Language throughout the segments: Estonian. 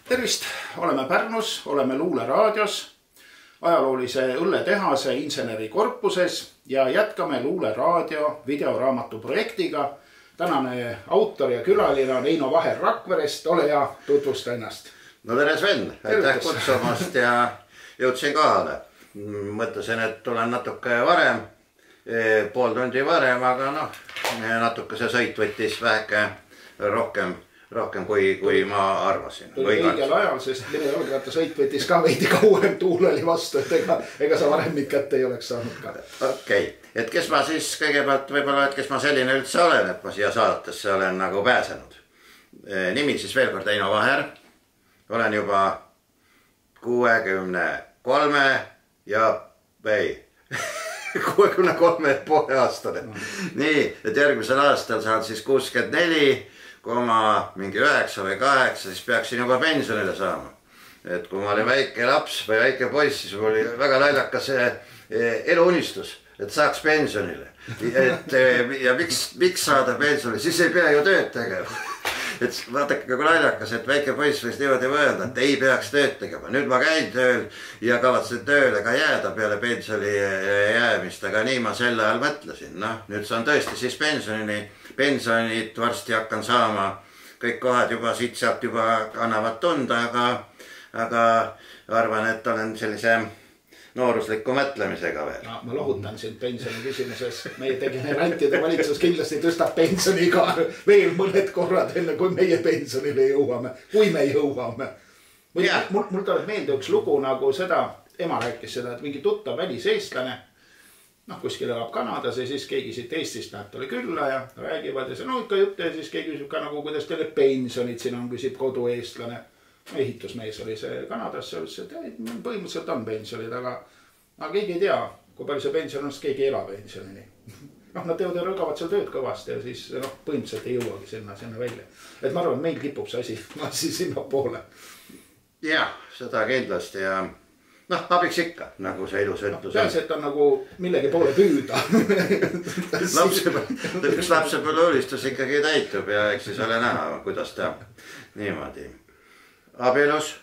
Tervist! Oleme Pärnus, oleme Luule raadios, ajaloolise õlletehase insenerikorpuses ja jätkame Luule raadio videoraamatu projektiga. Tänane autor ja külaline on Eino Vaher Rakverest. Ole hea, tutvusta ennast. No tere Sven, aitäh kutsumast ja jõudsin kohale. Mõtlesin, et tulen natuke varem, pool tundi varem, aga natuke see sõit võttis väheke rohkem kui ma arvasin. Tuli õigel ajal, sest minu jalgratta sõit võttis ka veidi kauem, tuul oli vastu, et ega sa varem mind kätte ei oleks saanud ka. Okei, et kes ma siis kõigepealt võib-olla, et kes ma selline üldse olen, et ma siia saatesse olen nagu pääsenud. Nimi siis veel kord Eino Vaher. Olen juba 63 ja 63,5 aastane. Nii, et järgmisel aastal saan siis 64,9 või 8, siis peaksin juba pensionile saama. Et kui ma olin väike laps või väike poiss, siis mul oli väga naljakas eluunistus, et saaks pensionile. Ja miks saada pensionile, siis ei pea ju tööd tegema. Et vaadake kui naljakas, et väike poiss võis niimoodi mõelda, et ei peaks tööd tegema. Nüüd ma käin tööl ja kavatsen tööle ka jääda peale pensioni jäämist, aga nii ma sel ajal mõtlesin. Nüüd saan tõesti siis pensionit varsti hakkan saama. Kõik kohad juba siit-sealt juba annavad tunda, aga arvan, et olen sellise noorusliku mõtlemisega veel. Ma lohutan sind pensioni küsimuses. Meie degenerantide valitsus kindlasti tõstab pensioniga veel mõned korrad enne, kui meie pensionile jõuame. Kui me jõuame. Mul tuleb meelde üks lugu nagu seda, ema rääkis seda, et mingi tuttav väliseestlane, kuskil elab Kanadas ja siis keegi siit Eestist läheb talle külla ja räägivad ja see ikka jutt ja siis keegi küsib ka nagu, kuidas teile pensionid siin on, küsib kodueestlane. Ehitusmees oli see Kanadas, see ütles, et põhimõtteliselt on pensionid, aga keegi ei tea, kui palju see pension on, sest keegi ei ela pensionini. Nad teevad ja rõgavad seal tööd kõvasti ja siis põhimõtteliselt ei jõuagi sinna välja. Et ma arvan, et meil kipub see asi sinna poole. Jah, seda kindlasti ja abiks ikka, nagu see ilus ütlus. Peaasi, et on nagu millegi poole püüda. Üks lapsepõlve unistus ikkagi täitub ja eks siis ole näha, kuidas ta niimoodi. Abielus,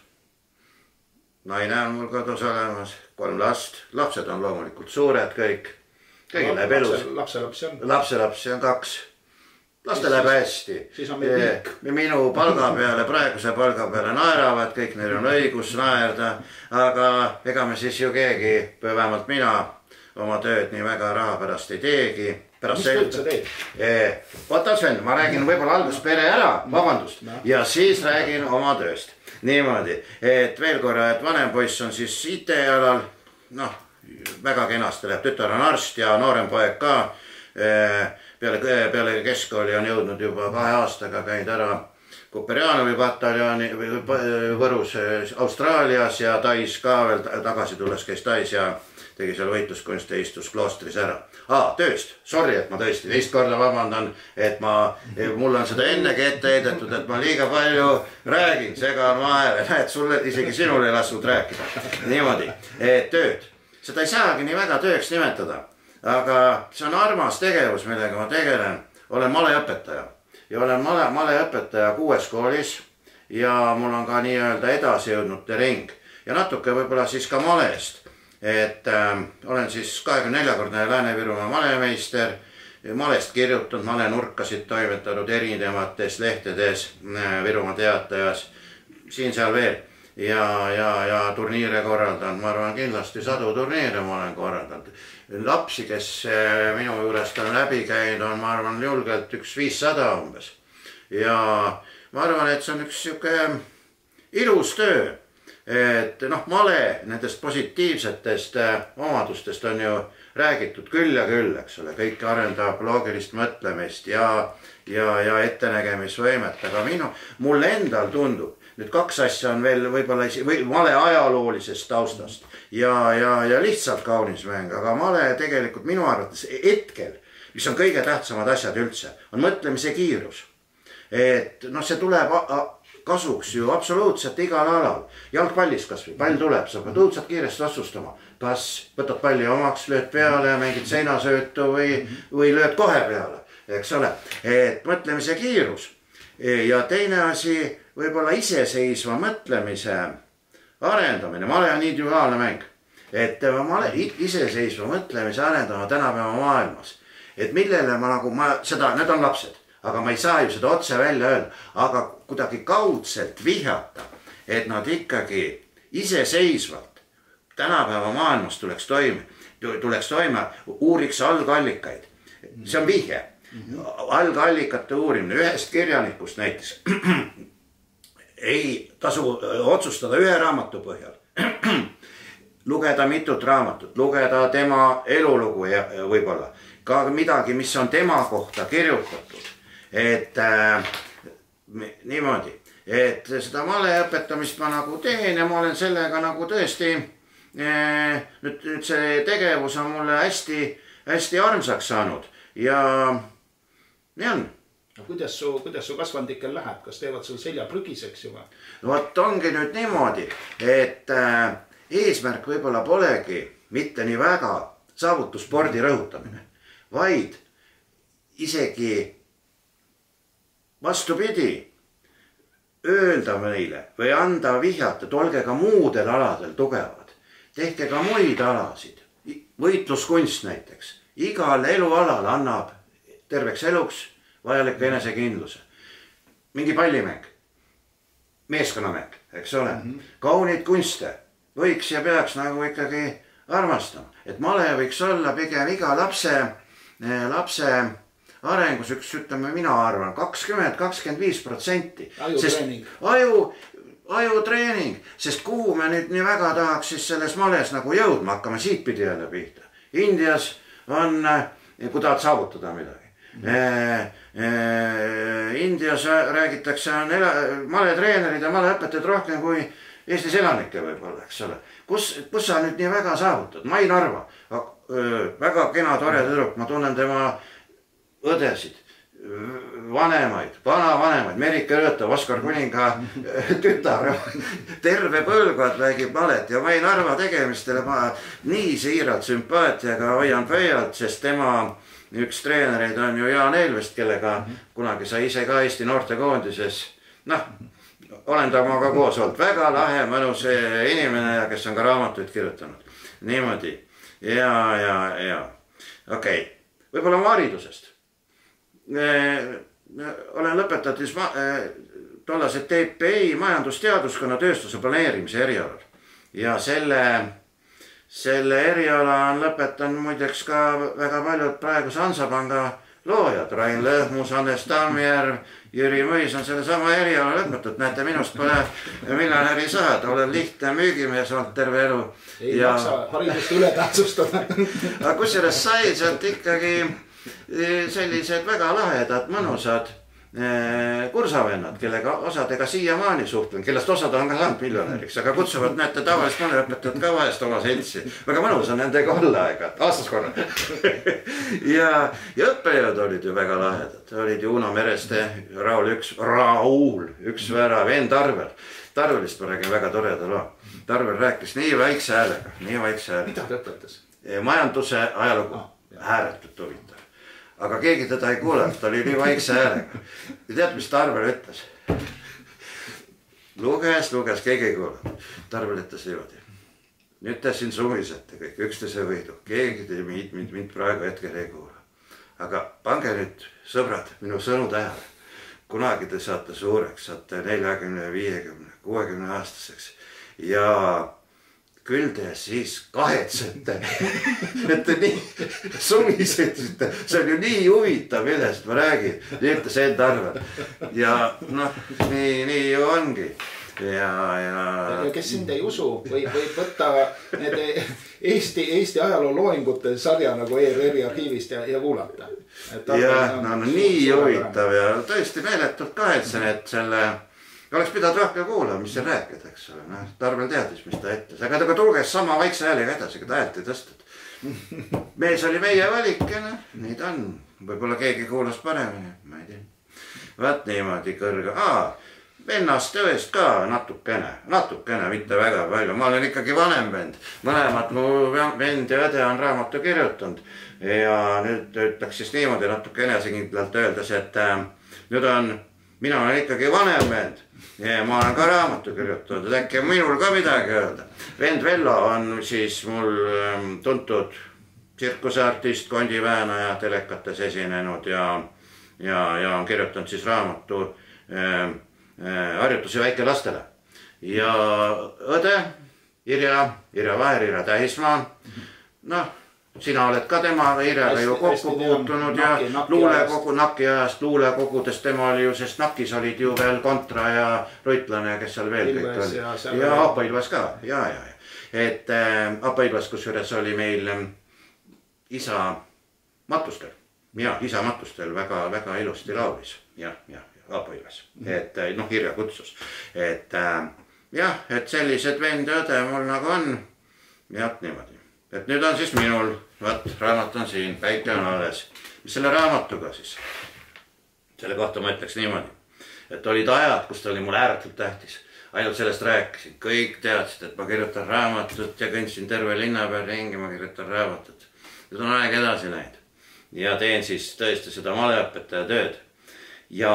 naine on mul kodus olemas, 3 last, lapsed on loomulikult suured kõik, kõigil läheb elus. Lapselapsi on 2, laste läheb hästi. Minu palga peale, praeguse palga peale naeravad, kõik neil on õigus naerda, aga ega me siis ju keegi, vähemalt mina, oma tööd nii väga raha pärast ei teegi. Mis tööd sa teed? Oota Sven, ma räägin võib-olla alguses pere ära, vabandust, ja siis räägin oma tööst. Niimoodi, et veel korra, et vanem poiss on siis IT-alal, väga kenasti läheb, tütar on arst ja noorem poeg ka. Peale keskkooli on jõudnud juba 2 aastaga käinud ära Kuperjanovi pataljoni Võrus Austraalias ja Tais ka veel tagasi tulles käis Tais ja tegi seal võitluskunst ja istus kloostris ära. Tööst, sorry, et ma tõesti teist korda vabandan, et mul on seda ennegi ette heidetud, et ma liiga palju räägin, segan vahele, näed, sulle isegi sinul ei lasnud rääkida. Niimoodi, et tööd, seda ei saagi nii väga tööks nimetada, aga see on armas tegevus, millega ma tegelen. Olen maleõpetaja ja olen maleõpetaja 6 koolis ja mul on ka nii-öelda edasi jõudnute ring ja natuke võib-olla siis ka malest. Et olen siis 24-kordne Lääne-Virumaa malemeister, malest kirjutanud, malenurkasid toimetanud erinevates lehtedes Virumaa Teatajas, siin-seal veel ja turniire korraldanud, ma arvan kindlasti 100 turniire ma olen korraldanud. Lapsi, kes minu juurest on läbi käinud, on ma arvan julgelt 500 umbes ja ma arvan, et see on üks siuke ilus töö. Et male nendest positiivsetest omadustest on ju räägitud küll ja küll, eks ole, kõik arendab loogilist mõtlemist ja ettenägemisvõimet, aga mulle endal tundub, nüüd 2 asja on veel võib-olla male ajaloolisest taustast ja lihtsalt kaunis mäng, aga male tegelikult minu arvates hetkel, mis on kõige tähtsamad asjad üldse, on mõtlemise kiirus. Et see tuleb kasuks ju absoluutselt igal alal. Jalgpallis kas või pall tuleb, sa pead õudselt kiiresti otsustama. Kas võtad palli omaks, lööd peale, mängid seinasöötu või lööd kohe peale. Eks ole, et mõtlemise kiirus ja teine asi võib-olla iseseisva mõtlemise arendamine. Male on individuaalne mäng. Et iseseisva mõtlemise arendama tänapäeva maailmas. Et millele ma nagu, need on lapsed, aga ma ei saa ju seda otse välja öelda, aga kuidagi kaudselt vihjata, et nad ikkagi iseseisvalt tänapäeva maailmas tuleks toime, uuriks algallikaid. See on vihje. Algallikate uurimine ühest kirjanikust näiteks ei tasu otsustada ühe raamatu põhjal. Lugeda mitut raamatut, lugeda tema elulugu ja võib-olla ka midagi, mis on tema kohta kirjutatud. Et niimoodi, et seda maleõpetamist ma nagu teen ja ma olen sellega nagu tõesti, nüüd see tegevus on mulle hästi armsaks saanud ja nii on. No kuidas su kasvandikel läheb, kas teevad sul selja prügiseks juba? No vot ongi nüüd niimoodi, et eesmärk võib-olla polegi mitte nii väga saavutusspordi rõhutamine, vaid isegi vastupidi öelda meile või anda vihjata, et olge ka muudel aladel tugevad. Tehke ka muid alasid, võitluskunst näiteks. Igal elualal annab terveks eluks vajaliku enesekindluse. Mingi pallimäng, meeskonnamäng, eks ole, kaunid kunste võiks ja peaks nagu ikkagi armastama. Et male võiks olla pigem iga lapse arengus ütleme, mina arvan, 20-25%. Ajutreening, sest kuhu me nüüd nii väga tahaks siis selles males nagu jõudma, hakkame siitpidi jälle pihta. Indias on, kui tahad saavutada midagi. Indias räägitakse maletreenerid ja maleõpetajad rohkem kui Eestis elanikke võib-olla, eks ole. Kus sa nüüd nii väga saavutad? Mai Narva, väga kena tore tüdruk, ma tunnen tema õdesid, vanemaid, vanavanemaid, Merike Rõõtav, Oskar Kuninga tütar, terve põlvkond räägib malet ja Mai Narva tegemistele ma nii siiralt sümpaatiaga hoian pöialt, sest tema üks treenereid on ju Jaan Eelvest, kellega kunagi sai ise ka Eesti noortekoondises, olen temaga koos olnud. Väga lahe, mõnus inimene, kes on ka raamatuid kirjutanud. Niimoodi. Ja. Okei. Võib-olla oma haridusest. Olen lõpetatud tollased TPI majandusteaduskonna tööstuse planeerimise erialal. Ja selle eriala on lõpetanud muideks ka väga paljud praeguse Hansapanga loojad. Rain Lõhmus, Hannes Tammjärv, Jüri Mõis on selle sama eriala lõpetatud. Näete, minust pole miljonäri saada. Olen lihtne müügimees olnud terve elu. Ei maksa haridust üle tähtsustada. Aga kusjuures sai sealt ikkagi sellised väga lahedad, mõnusad kursavennad, kellega osadega siiamaani suhtlen, kellest osad on ka saanud miljonäriks, aga kutsuvad, näete, tavalist maleõpetajad ka vahest oma seltsi. Väga mõnus on nendega olla aega, aastas korra. Ja õppejõud olid ju väga lahedad. Olid ju Uno Mereste, Raul Üksvärav, Enn Tarver. Tarvelist ma räägin väga toreda loo. Tarver rääkis nii väikse häälega. Mida ta õpetas? Majanduse ajalugu. Ääretult huvitav. Aga keegi teda ei kuulanud, ta oli nii vaikse häälega. Ja tead, mis Tarvel ütles? Luges, keegi ei kuulanud. Tarvel ütles niimoodi. Nüüd te siin sumisete kõik, üksteise võidu. Keegi te mind praegu hetkel ei kuula. Aga pange nüüd, sõbrad, minu sõnu tähele. Kunagi te saate suureks, saate 40, 50, 60 aastaseks. Ja küll te siis kahetsete, et te nii sumisete, see on ju nii huvitav, millest ma räägin, nii ütles Enn Tarver. Ja noh, nii ju ongi. Ja kes sind ei usu, võib võtta need Eesti ajaloo loengute sarja nagu ERR-i arhiivist ja kuulata. Ja nii huvitav ja tõesti meeletult kahetsen, et selle oleks pidanud rohkem kuulama, mis seal rääkida, eks ole. Tarvel teadis, mis ta ütles. Aga ta tulges sama vaikse häälega edasi, kui ta häält ei tõstud. Mees oli meie valik ja nii ta on. Võib-olla keegi kuulas paremini, ma ei tea. Vaat niimoodi kõrge. Vennast tõest ka natukene, mitte väga palju. Ma olen ikkagi vanem vend. Mõlemad mu vend ja õde on raamatu kirjutanud. Ja nüüd ütleks siis niimoodi natuke enesekindlalt öeldes, et nüüd on mina olen ikkagi vanem vend ja ma olen ka raamatu kirjutanud, et äkki minul ka midagi öelda. Vend Vello on siis mul tuntud tsirkuseartist, kondiväänaja, telekates esinenud ja on kirjutanud siis raamatu harjutusi väikelastele. Ja õde Irja Vaher, Irja Tähismaa, noh, sina oled ka tema Irjaga ju kokku puutunud ja luulekogu, Naki ajast luulekogudest tema oli ju, sest Nakis olid ju veel Kontra ja Ruitlane, kes seal veel kõik oli. Ja Apa Ilves ka, ja. Et Apa Ilves, kusjuures oli meil isa matustel. Ja isa matustel väga ilusti laulis. Ja, Apa Ilves. Et noh, Irja kutsus. Et jah, et sellised vend ja õde mul nagu on. Ja niimoodi. Et nüüd on siis minul, vaat raamat on siin, päike on alles. Mis selle raamatuga siis? Selle kohta ma ütleks niimoodi. Et olid ajad, kus ta oli mul ääretult tähtis. Ainult sellest rääkisin. Kõik teadsid, et ma kirjutan raamatut ja kõndsin terve linna peal ringi, ma kirjutan raamatut. Nüüd on aeg edasi läinud. Ja teen siis tõesti seda maleõpetaja tööd. Ja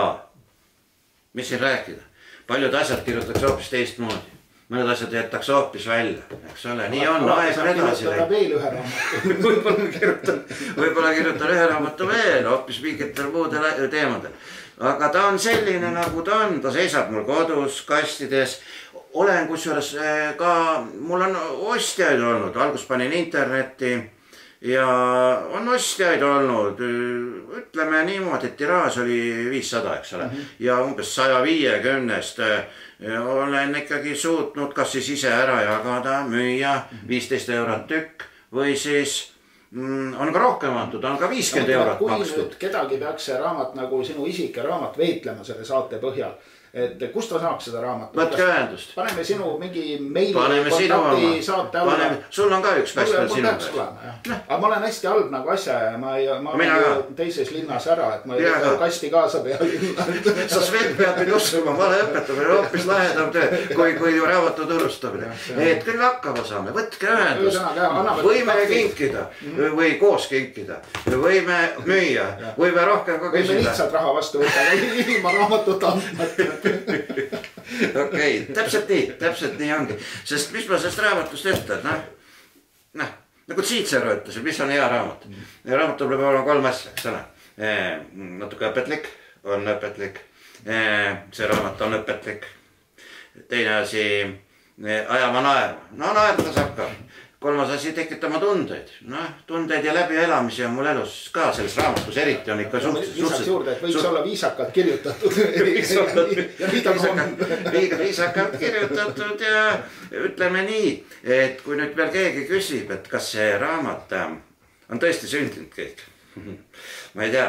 mis siin rääkida? Paljud asjad kirjutatakse hoopis teistmoodi. Mõned asjad jätakse hoopis välja. Eks ole, nii on, aeg on edasi läinud. Veel ühe raamatu. Võib-olla kirjutan ühe raamatu veel, hoopis mingitel muudel teemadel. Aga ta on selline nagu ta on, ta seisab mul kodus, kastides. Olen kusjuures ka, mul on ostjaid olnud, algus panin internetti. Ja on ostjaid olnud, ütleme niimoodi, et tiraaž oli 500, eks ole. Ja umbes 150-st olen ikkagi suutnud kas siis ise ära jagada, müüa 15 eurot tükk või siis on ka rohkem antud, on ka 50 eurot makstud. Kui kedagi peaks see raamat nagu sinu isike raamat veitlema selle saate põhjal, et kust ta saaks seda raamatut? Võtke ühendust. Paneme sinu mingi meili kontakti saate alla. Sul on ka üks kast veel sinu peal. Aga ma olen hästi halb nagu asja ja ma olen teises linnas ära, et ma ei kasti kaasa pea. Sa Sven pead mind uskuma, vale õpetamine on hoopis lahedam töö, kui raamatu turustamine. Et küll hakkama saame, võtke ühendust. Võime kinkida või koos kinkida. Võime müüa, võime rohkem ka küsida. Võime lihtsalt raha vastu võtta, ilma raamatut andmata. Okei, täpselt nii ongi. Sest mis ma sellest raamatust ütlen, nagu Cicero ütles, mis on hea raamat. Raamatul peab olema 3 asja, eks ole. Natuke õpetlik, on õpetlik. See raamat on õpetlik. Teine asi, ajama naerma. No naerda saab ka. 3. asi, tekitama tundeid. Tundeid ja läbielamisi on mul elus ka selles raamatus eriti on ikka lisaks juurde, et võiks olla viisakalt kirjutatud. Viisakalt kirjutatud ja ütleme nii, et kui nüüd veel keegi küsib, et kas see raamat on tõesti sündinud kõik. Ma ei tea.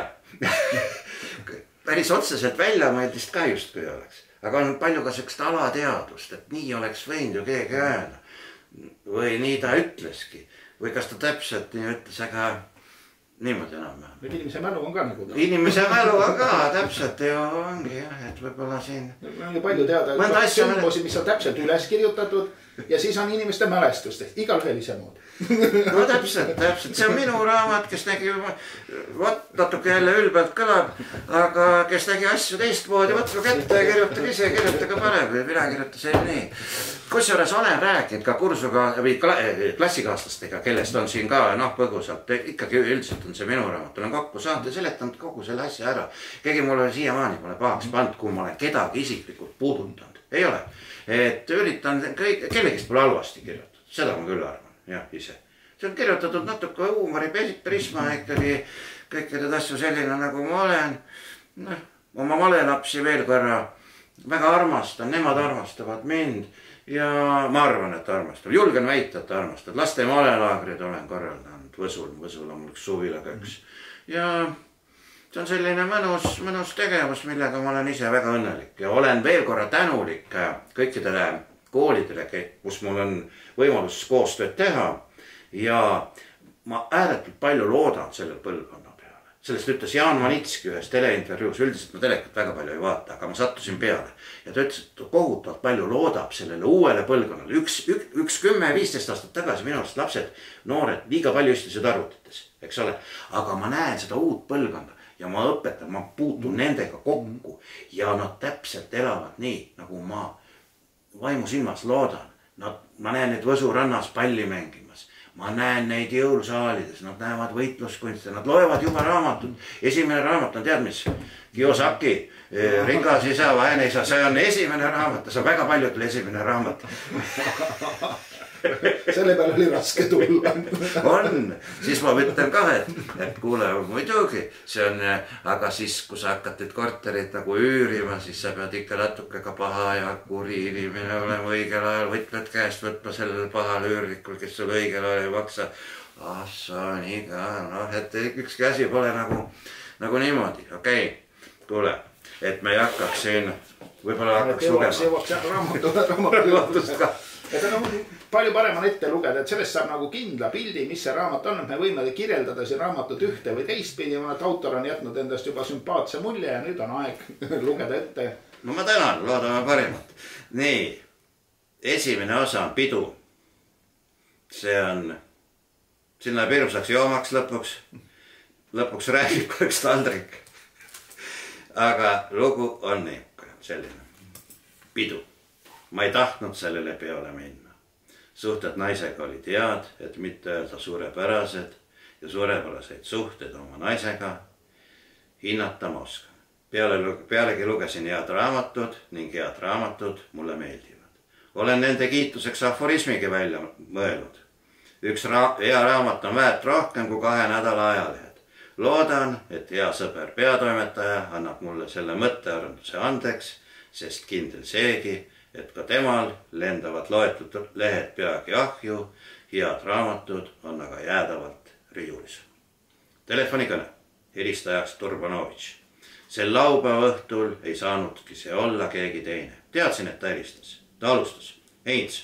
Päris otseselt väljamõeldist ka just kui oleks. Aga on palju ka sellist alateadust, et nii oleks võinud ju keegi öelda. Või nii ta ütleski. Või kas ta täpselt nii ütles, aga niimoodi enam. Inimese mälu on ka nagu ta. Inimese mälu on ka, täpselt ju ongi jah, et võib-olla siin. On ju palju teada, sündmusi, mis on täpselt üles kirjutatud ja siis on inimeste mälestustest, igal ühel ise mood. No täpselt, see on minu raamat, kes nägi, natuke jälle ülbelt kõlab, aga kes nägi asju teistmoodi, võtku kätte ja kirjutage ise, kirjutage parem, mina kirjutasin nii. Kusjuures olen rääkinud ka kursuga või klassikaaslastega, kellest on siin ka põgusalt, ikkagi üldiselt on see minu raamat, olen kokku saanud ja seletanud kogu selle asja ära. Keegi mulle siiamaani pole pahaks pannud, kui ma olen kedagi isiklikult puudutanud. Ei ole, et üritan, kellegist pole halvasti kirjutatud, seda ma küll arvan. Jah, ise. See on kirjutatud natuke huumori prisma ikkagi kõike need asju selline nagu ma olen. Oma malelapsi veel korra väga armastan, nemad armastavad mind ja ma arvan, et armastavad. Julgen väita, et armastavad. Laste malelaagrid olen korraldanud Võsul on mul üks suvilaköks. Ja see on selline mõnus tegevus, millega ma olen ise väga õnnelik ja olen veel korra tänulik kõikidele koolidele, kus mul on võimalus koostööd teha ja ma ääretult palju loodan sellel põlvkonna peale. Sellest ütles Jaan Manitski ühes teleintervjuus, üldiselt ma telekat väga palju ei vaata, aga ma sattusin peale ja ta ütles, et kohutavalt palju loodab sellele uuele põlvkonnale. Üks 10-15 aastat tagasi minu arust lapsed, noored, liiga palju istusid arvutites, eks ole, aga ma näen seda uut põlvkonda ja ma õpetan, ma puutun nendega kokku ja nad täpselt elavad nii, nagu ma vaimusilmas loodan. Ma näen neid Võsu rannas palli mängimas, ma näen neid jõulusaalides, nad näevad võitluskunste, nad loevad juba raamatut. Esimene raamat on tead mis? Kiyosaki, Ringas isa, vaene isa, see on esimene raamat, see on väga paljudel esimene raamat. Selle peale oli raske tulla. On, siis ma ütlen ka, et kuule, muidugi, see on, aga siis, kui sa hakkad nüüd korterit nagu üürima, siis sa pead ikka natuke ka paha ja kuri inimene olema õigel ajal võtmed käest võtma sellel pahal üürnikul, kes sul õigel ajal ei maksa. Ah, see on iga, noh, et ükski asi pole nagu niimoodi, okei. Kuule, et me ei hakkaks siin, võib-olla hakkaks lugema. Jõuaks raamatust ka. Et on palju parem on ette lugeda, et sellest saab nagu kindla pildi, mis see raamat on, et me võime kirjeldada siin raamatut ühte või teistpidi, et autor on jätnud endast juba sümpaatse mulje ja nüüd on aeg lugeda ette. No ma tänan, loodame parimat. Nii, esimene osa on pidu. See on, siin läheb hirmsaks joomaks lõpuks. Lõpuks räägib kui üks taldrik. Aga lugu on niisugune, selline pidu. Ma ei tahtnud sellele peale minna. Suhted naisega olid head, et mitte öelda suurepärased ja suurepäraseid suhted oma naisega hinnata ma oskan. Pealegi lugesin head raamatud ning head raamatud mulle meeldivad. Olen nende kiituseks aforismigi välja mõelnud. Üks hea raamat on väärt rohkem kui 2 nädala ajalehed. Loodan, et hea sõber peatoimetaja annab mulle selle mõttearenduse andeks, sest kindel seegi, et ka temal lendavad loetud lehed peagi ahju, head raamatud on aga jäädavalt riiulis. Telefonikõne, helistajaks Turbanovitš. Sel laupäeva õhtul ei saanudki see olla keegi teine. Teadsin, et ta helistas. Ta alustas. Heinz,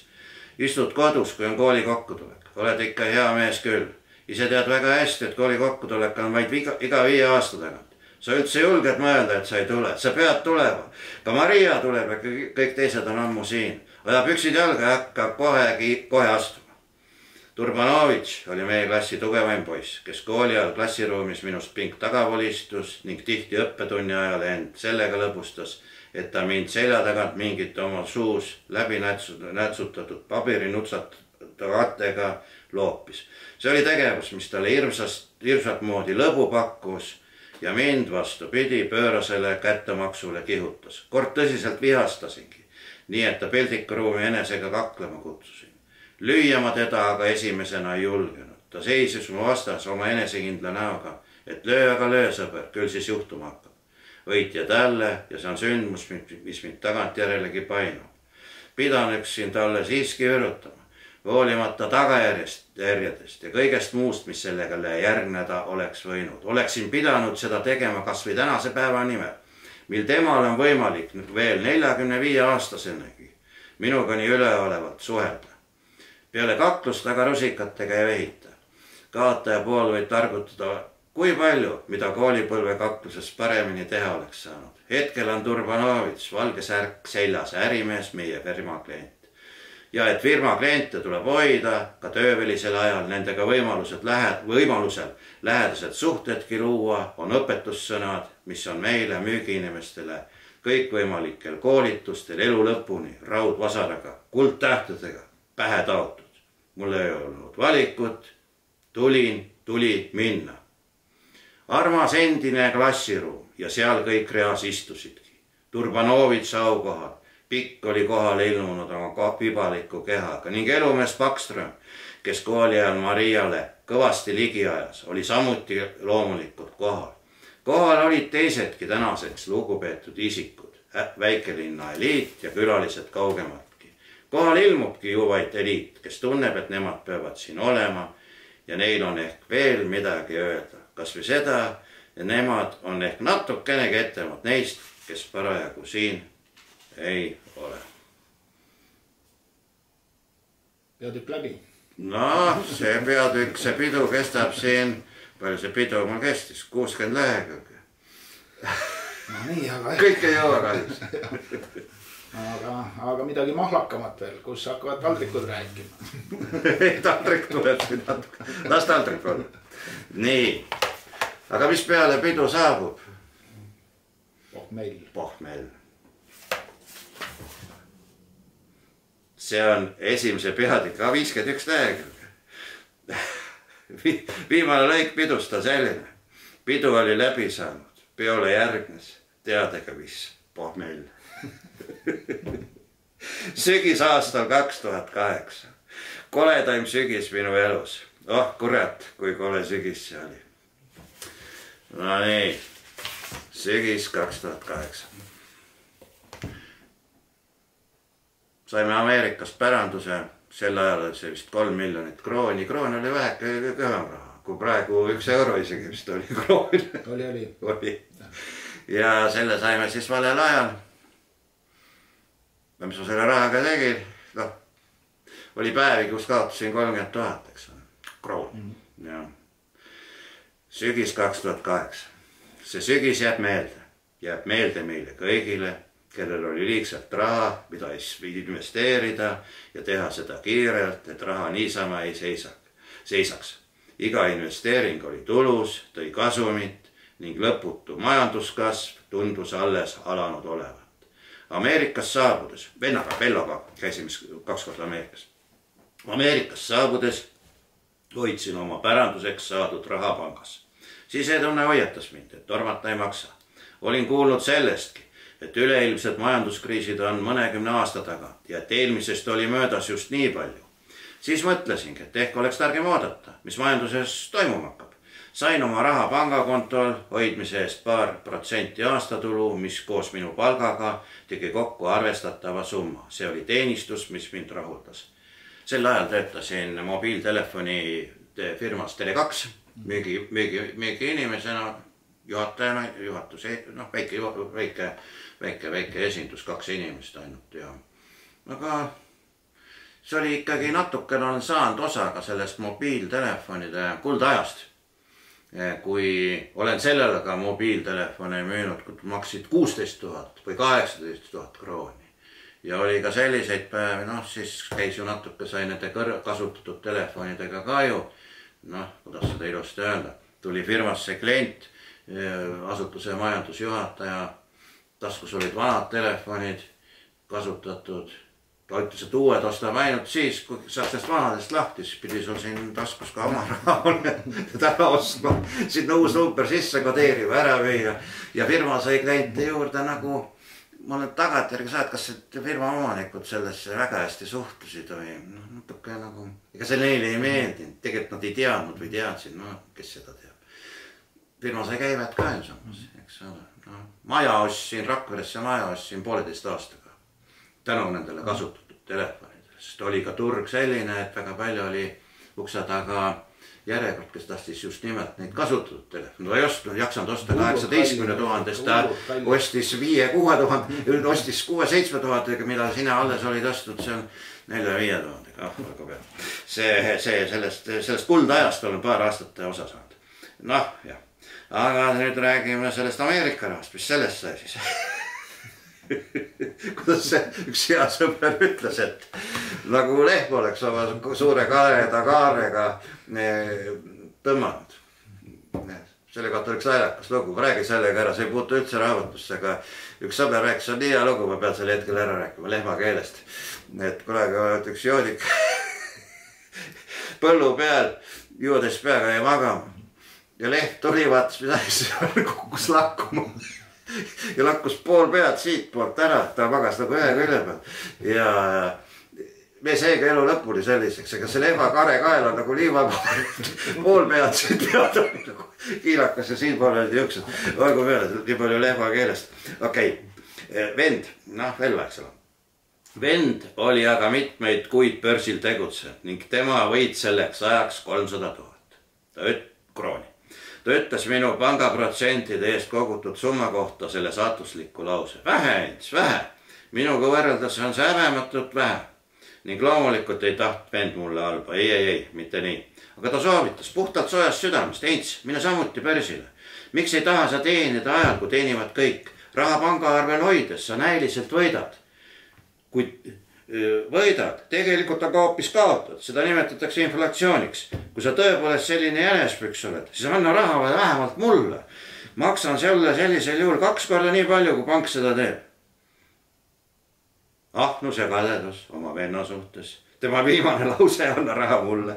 istud kodus, kui on kooli kokkutulek. Oled ikka hea mees küll. Ise tead väga hästi, et kooli kokkutulek on vaid iga 5 aasta tagant. Sa üldse julged mõelda, et sa ei tule. Sa pead tulema. Ka Maria tuleb ja kõik teised on ammu siin. Aja püksid jalga ja hakkab kohe astuma. Turbanovitš oli meie klassi tugevaim poiss, kes kooli ajal klassiruumis minust pink tagavolistus ning tihti õppetunni ajal end sellega lõbustas, et ta mind selja tagant mingit oma suus läbi nätsutatud paberinutsata kattega loopis. See oli tegevus, mis talle hirmsat moodi lõbu pakkus ja mind vastupidi pöörasele kättemaksule kihutas. Kord tõsiselt vihastasingi, nii et ta peldikuruumi enesega kaklema kutsusin. Lüüa ma teda aga esimesena ei julgenud. Ta seisis mu vastas oma enesekindla näoga, et löö aga löö, sõber, küll siis juhtuma hakkab. Võitja tälle ja see on sündmus, mis mind tagantjärelegi painub. Pidanüksin talle siiski ürutama. Hoolimata tagajärjest ja kõigest muust, mis sellega järgneda oleks võinud. Oleksin pidanud seda tegema kas või tänase päeva nimel, mil temal on võimalik veel 45 aastasenegi minuga nii üleolevalt suhelda. Peale kaklust aga rusikatega ei vehita. Kaotaja pool võib targutada, kui palju, mida koolipõlve kakluses paremini teha oleks saanud. Hetkel on Turbanovitš, valge särk seljas, ärimees, meie firma klient. Ja et firma kliente tuleb hoida ka töövälisel ajal nendega võimalusel lähedased suhtedki luua, on õpetussõnad, mis on meile müügiinimestele kõikvõimalikel koolitustel elu lõpuni raudvasaraga, kuldtähtedega pähe taotud. Mul ei olnud valikut, tuli minna. Armas endine klassiruum ja seal kõik reas istusidki. Turbanovitš aukohal. Pikk oli kohale ilmunud oma pibaliku kehaga ning elumees Pakström, kes kooli ajal Mariale kõvasti ligi ajas, oli samuti loomulikult kohal. Kohal olid teisedki tänaseks lugupeetud isikud, väikelinna eliit ja külalised kaugematki. Kohal ilmubki ju vaid eliit, kes tunneb, et nemad peavad siin olema ja neil on ehk veel midagi öelda. Kas või seda, ja nemad on ehk natukenegi ettevad neist, kes parajagu siin ei ole. Peatükk läbi. No, see peatükk, see pidu kestab siin, palju see pidu mul kestis, 60 lehekülge. No nii, aga... Kõik ei jõua kahjuks. Aga midagi mahlakamat veel, kus hakkavad taldrikud rääkima. Taldrik tuleb siin natuke. Las taldrik on. Nii, aga mis peale pidu saabub? Pohmell. Pohmell. See on esimese peatüki 51 lehekülge. Viimane lõik pidust on selline. Pidu oli läbi saanud. Peole järgnes teadega mis pohmell. Sügis aastal 2008. Koledaim sügis minu elus. Oh kurat, kui kole sügis see oli. No nii. Sügis 2008. Saime Ameerikast päranduse. Sel ajal oli see vist 3 miljonit krooni. Kroon oli väheke kõvem raha. Kui praegu 1 euro isegi vist oli kroon. Oli. Ja selle saime siis valel ajal. Ja mis ma selle rahaga tegin? No, oli päevi, kus kaotasin 30 000, eks on. Kroon. Ja. Sügis 2008. See sügis jääb meelde. Jääb meelde meile kõigile, kellel oli liigselt raha, mida ei investeerida ja teha seda kiirelt, et raha niisama ei seisaks. Iga investeering oli tulus, tõi kasumit ning lõputu majanduskasv tundus alles alanud olevat. Ameerikas saabudes, Velloga käisime 2 korda Ameerikas. Ameerikas saabudes hoidsin oma päranduseks saadud raha pangas. Sisetunne hoiatas mind, et tormata ei maksa. Olin kuulnud sellestki, et üleilmsed majanduskriisid on mõnekümne aasta tagant ja et eelmisest oli möödas just nii palju. Siis mõtlesingi, et ehk oleks targem oodata, mis majanduses toimuma hakkab. Sain oma raha pangakontol hoidmise eest paar protsenti aastatulu, mis koos minu palgaga tegi kokku arvestatava summa. See oli teenistus, mis mind rahuldas. Sel ajal töötasin mobiiltelefoni firmas Tele2 müügi inimesena, juhatajana, väike esindus, 2 inimest ainult. Aga see oli ikkagi natuke olen saanud osa ka sellest mobiiltelefonide kuldajast. Kui olen sellele ka mobiiltelefone müünud, kui maksid 16 000 või 18 000 krooni. Ja oli ka selliseid päevi, siis käis ju natuke sai nende kasutatud telefonidega ka ju. Kuidas seda ilusti öelda. Tuli firmasse klient, asutuse majandusjuhataja, taskus olid vanad telefonid, kasutatud. Ta ütles, et uued ostab ainult siis, kui saab sellest vanadest lahti, siis pidi sul siin taskus ka oma raha täna ostma. Sinna uus number sisse kodeerima, ära müüa. Ja firma sai kliente juurde nagu, ma olen tagantjärgi saad, kas firma omanikud sellesse väga hästi suhtusid või natuke nagu, ega see neile ei meeldinud. Tegelikult nad ei teadnud või teadsid, kes seda teab. Firma sai käivad ka ju samas, eks ole. Maja ostsin, Rakveresse maja ostsin 1,5 aastaga. Tänu nendele kasutatud telefonidele, sest oli ka turg selline, et väga palju oli ukse taga järjekord, kes tahtis just nimelt neid kasutatud telefoni. Ta ei ostnud, jaksanud osta 18 000, ta ostis 5-6 000, ostis 6-7 000, mida sina alles olid ostnud, see on 4-5 000. Sellest kuldajast olen paar aastat osa saanud. Jah. Aga nüüd räägime sellest Ameerika rahast, mis sellest sai siis. Kuidas see üks hea sõber ütles, et nagu lehm oleks oma suure kareda kaarega tõmmanud. Selle kohta üks naljakas lugu, räägi sellega ära, see ei puutu üldse raamatusse, aga üks sõber rääkis, on nii hea lugu, ma pean selle hetkel ära rääkima lehma keelest. Et kunagi üks joodik põllu peal juudes peaga jäi magama ja leht tuli, vaatas, mida see kukkus lakkuma. Ja lakkus pool pead siit poolt ära, ta magas nagu ühe külje peal. Ja me seega elu lõpuni selliseks, aga see lehma karekael on nagu liivakoor. Pool pead siit pead oli nagu kiilakas ja siin pool olid jõuksed. Olgu peale, nii palju lehma keelest. Okei, vend, veel eks ole. Vend oli aga mitmeid kuid börsil tegutsenud ning tema võid selleks ajaks 300 000 krooni. Ta ütles minu pangaprotsentide eest kogutud summa kohta selle saatusliku lause. Vähe. Minuga võrreldes on see häbematult vähe. Ning loomulikult ei taht vend mulle halba. Ei, mitte nii. Aga ta soovitas puhtalt soojast südamest. Eins, mine samuti börsile. Miks ei taha sa teenida ajal, kui teenivad kõik? Raha pangaarvel hoides sa näiliselt võidad. võidad, tegelikult aga hoopis kaotad, seda nimetatakse inflatsiooniks. Kui sa tõepoolest selline jänespüks oled, siis anna raha vähemalt mulle. Maksan selle sellisel juhul 2 korda nii palju, kui pank seda teeb. Ahnus ja kadedus oma venna suhtes. Tema viimane lause, anna raha mulle.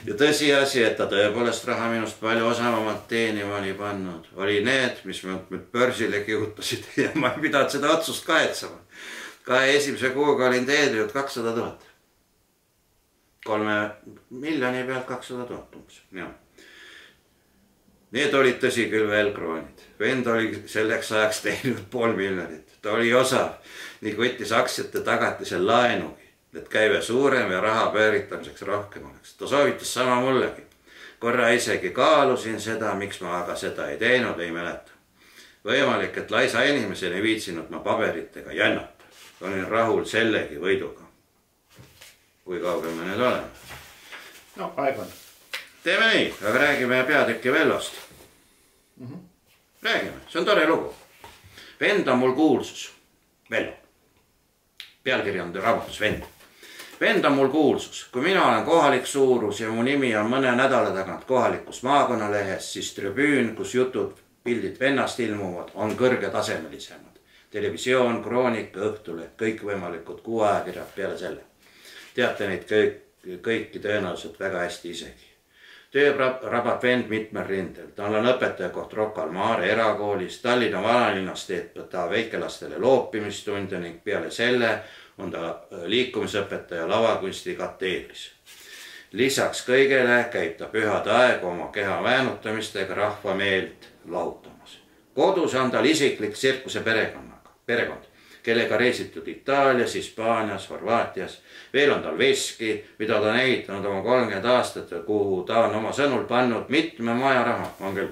Ja tõsiasi, et ta tõepoolest raha minust palju osavamalt teenima oli pannud. Oli need, mis mind börsile kihutasid ja ma ei pidanud seda otsust kahetsema. 2 esimese kuuga olin teedrinud 200 000. 3 miljoni pealt 200 000 umbes. Need olid tõsi küll veel kroonid. Vend oli selleks ajaks teeninud 500 000. Ta oli osav ning võttis aktsiate tagatisel laenugi, et käive suurem ja raha pööritamiseks rohkem oleks. Ta soovitas sama mullegi. Korra isegi kaalusin seda, miks ma aga seda ei teinud, ei mäleta. Võimalik, et laisa inimeseni ei viitsinud ma paberitega jännata. Olin rahul sellegi võiduga. Kui kaugel me nüüd oleme? No, aeg on. Teeme nii, aga räägime peatükki Vellost. Räägime, see on tore lugu. Vend on mul kuulsus. Vello. Pealkiri on raamatus Vend. Vend on mul kuulsus. Kui mina olen kohalik suurus ja mu nimi on mõne nädala tagant kohalikus maakonnalehes, siis tribüün, kus jutud, pildid vennast ilmuvad, on kõrgetasemelisemad. Televisioon, kroonika, õhtule, kõikvõimalikud kuuajakirjad peale selle. Teate neid kõiki tõenäoliselt väga hästi isegi. Töö rabab vend mitmel rindel. Tal on õpetaja koht Rocca al Mare erakoolis, Tallinna vanalinnas teeb ta väikelastele loopimistunde ning peale selle on ta liikumisõpetaja lavakunsti kateedris. Lisaks kõigele käib ta pühade aeg oma keha väänutamistega rahva meelt lahutamas. Kodus on tal isiklik tsirkuse perekond, kellega reisitud Itaalias, Hispaanias, Horvaatias. Veel on tal veski, mida ta on ehitanud oma 30 aastat, kuhu ta on oma sõnul pannud mitme maja raha. On küll.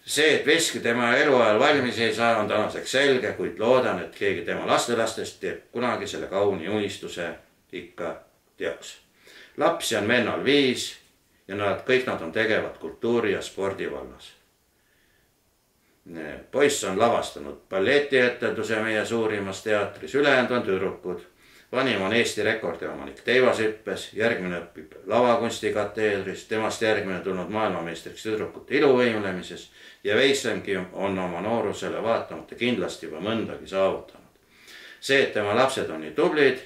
See, et veski tema eluajal valmis ei saa, on tänaseks selge, kuid loodan, et keegi tema lastelastest teeb kunagi selle kauni unistuse ikka teoks. Lapsi on vennal 5 ja kõik nad on tegevad kultuuri ja spordi vallas. Poiss on lavastanud balletiettevõtluse meie suurimas teatris, ülejäänud on tüdrukud. Vanim on Eesti rekordiomanik teivashüppes, järgmine õpib lavakunsti kateedris, temast järgmine tulnud maailmameistriks tüdrukute iluvõimlemises ja veisemgi on oma noorusele vaatamata kindlasti juba mõndagi saavutanud. See, et tema lapsed on nii tublid,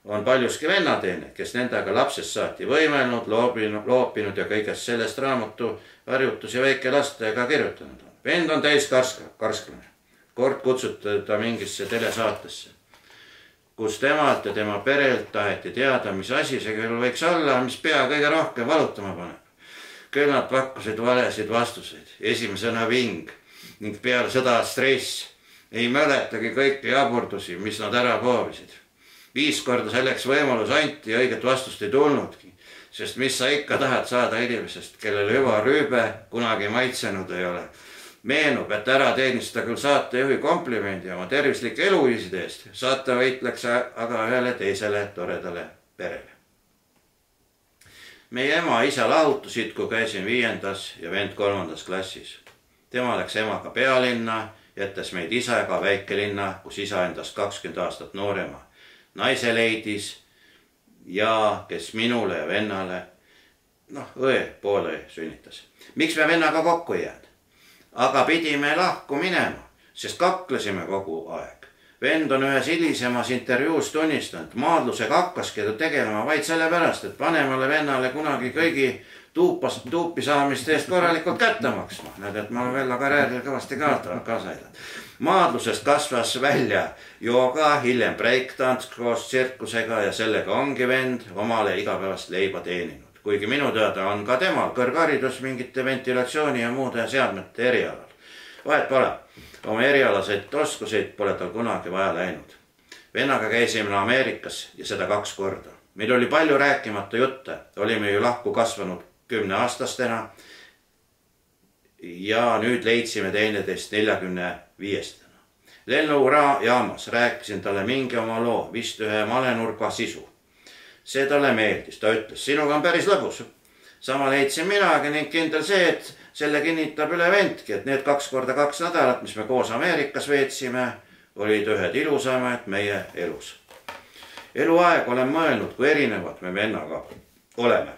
on paljuski vennateene, kes nendega lapsest saati võimelnud, loopinud ja kõigest sellest raamatu harjutusi väike lastega kirjutanud on. Vend on täis karsklane. Kord kutsuti ta mingisse telesaatesse, kus temalt ja tema perelt taheti teada, mis asi see küll võiks olla, mis pea kõige rohkem valutama paneb. Küll nad pakkusid valesid vastuseid. Esimesena ving ning peale seda stress. Ei mäletagi kõiki jaburdusi, mis nad ära poovisid. 5 korda selleks võimalus anti ja õiget vastust ei tulnudki, sest mis sa ikka tahad saada inimesest, kellel hüva rüübe kunagi maitsenud ei ole. Meenub, et ära teenistada küll saatejuhi komplimendi oma tervislike eluviiside eest. Saatevõit läks aga ühele teisele toredale perele. Meie ema isa lahutusid, kui käisin 5. ja vend 3. klassis. Tema läks emaga pealinna, jättes meid isaga väikelinna, kus isa endast 20 aastat noorema naise leidis ja kes minule ja vennale, õe poole sünnitas. Miks me vennaga kokku ei jäänud? Aga pidime lahku minema, sest kaklesime kogu aeg. Vend on ühes hilisemas intervjuus tunnistanud, maadlusega hakkaski tegelema vaid sellepärast, et vanemale vennale kunagi kõigi tuupi saamiste eest korralikult kätte maksma. Näed, et ma olen Vello karjääril kõvasti kaasa aidanud. Maadlusest kasvas välja jooga, hiljem breakdance koos tsirkusega ja sellega ongi vend omale igapäevast leiba teeninud. Kuigi minu teada on ka temal kõrgharidus mingite ventilatsiooni ja muude seadmete erialal. Vahet pole, oma erialaseid oskuseid pole tal kunagi vaja läinud. Vennaga käisime Ameerikas ja seda 2 korda. Meil oli palju rääkimata jutte, olime ju lahku kasvanud 10-aastastena ja nüüd leidsime teineteist 45-stena. Lennujaamas rääkisin talle mingi oma loo, vist ühe malenurga sisu. See talle meeldis, ta ütles, sinuga on päris lõbus. Sama leidsin minagi ning kindel see, et selle kinnitab üle vendki, et need 2 korda 2 nädalat, mis me koos Ameerikas veetsime, olid ühed ilusamad meie elus. eluaeg olen mõelnud, kui erinevad me vennaga oleme.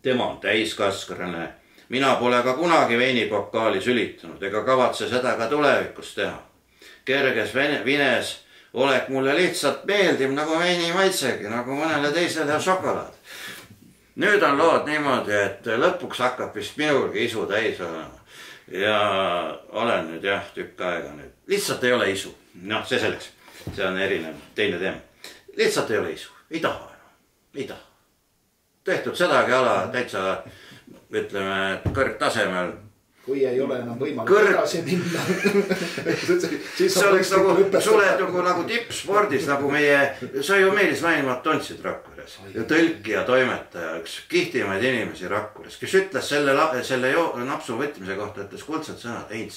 Tema on täiskasvane. Mina pole ka kunagi veinipokaali sülitanud ega kavatse seda ka tulevikus teha. Kerges vines olek mulle lihtsalt meeldib nagu veini maitsegi, nagu mõnele teisele šokolaad. Nüüd on lood niimoodi, et lõpuks hakkab vist minulgi isu täis olema. Ja olen nüüd jah tükk aega nüüd. Lihtsalt ei ole isu. Noh, see selleks. See on erinev teine teema. Lihtsalt ei ole isu. Ei taha enam. Ei taha. Tehtud sedagi ala täitsa, ütleme, kõrgtasemel. Kui ei ole enam võimalik edasi minna. See oleks nagu, sulle nagu tippspordis, nagu meie, sa ju Meelis Väinmaad tundsid Rakveres. Tõlki ja toimetaja, üks kihtimaid inimesi Rakveres, kes ütles selle napsu võtmise kohta, ütles kuldsed sõnad, Heinz,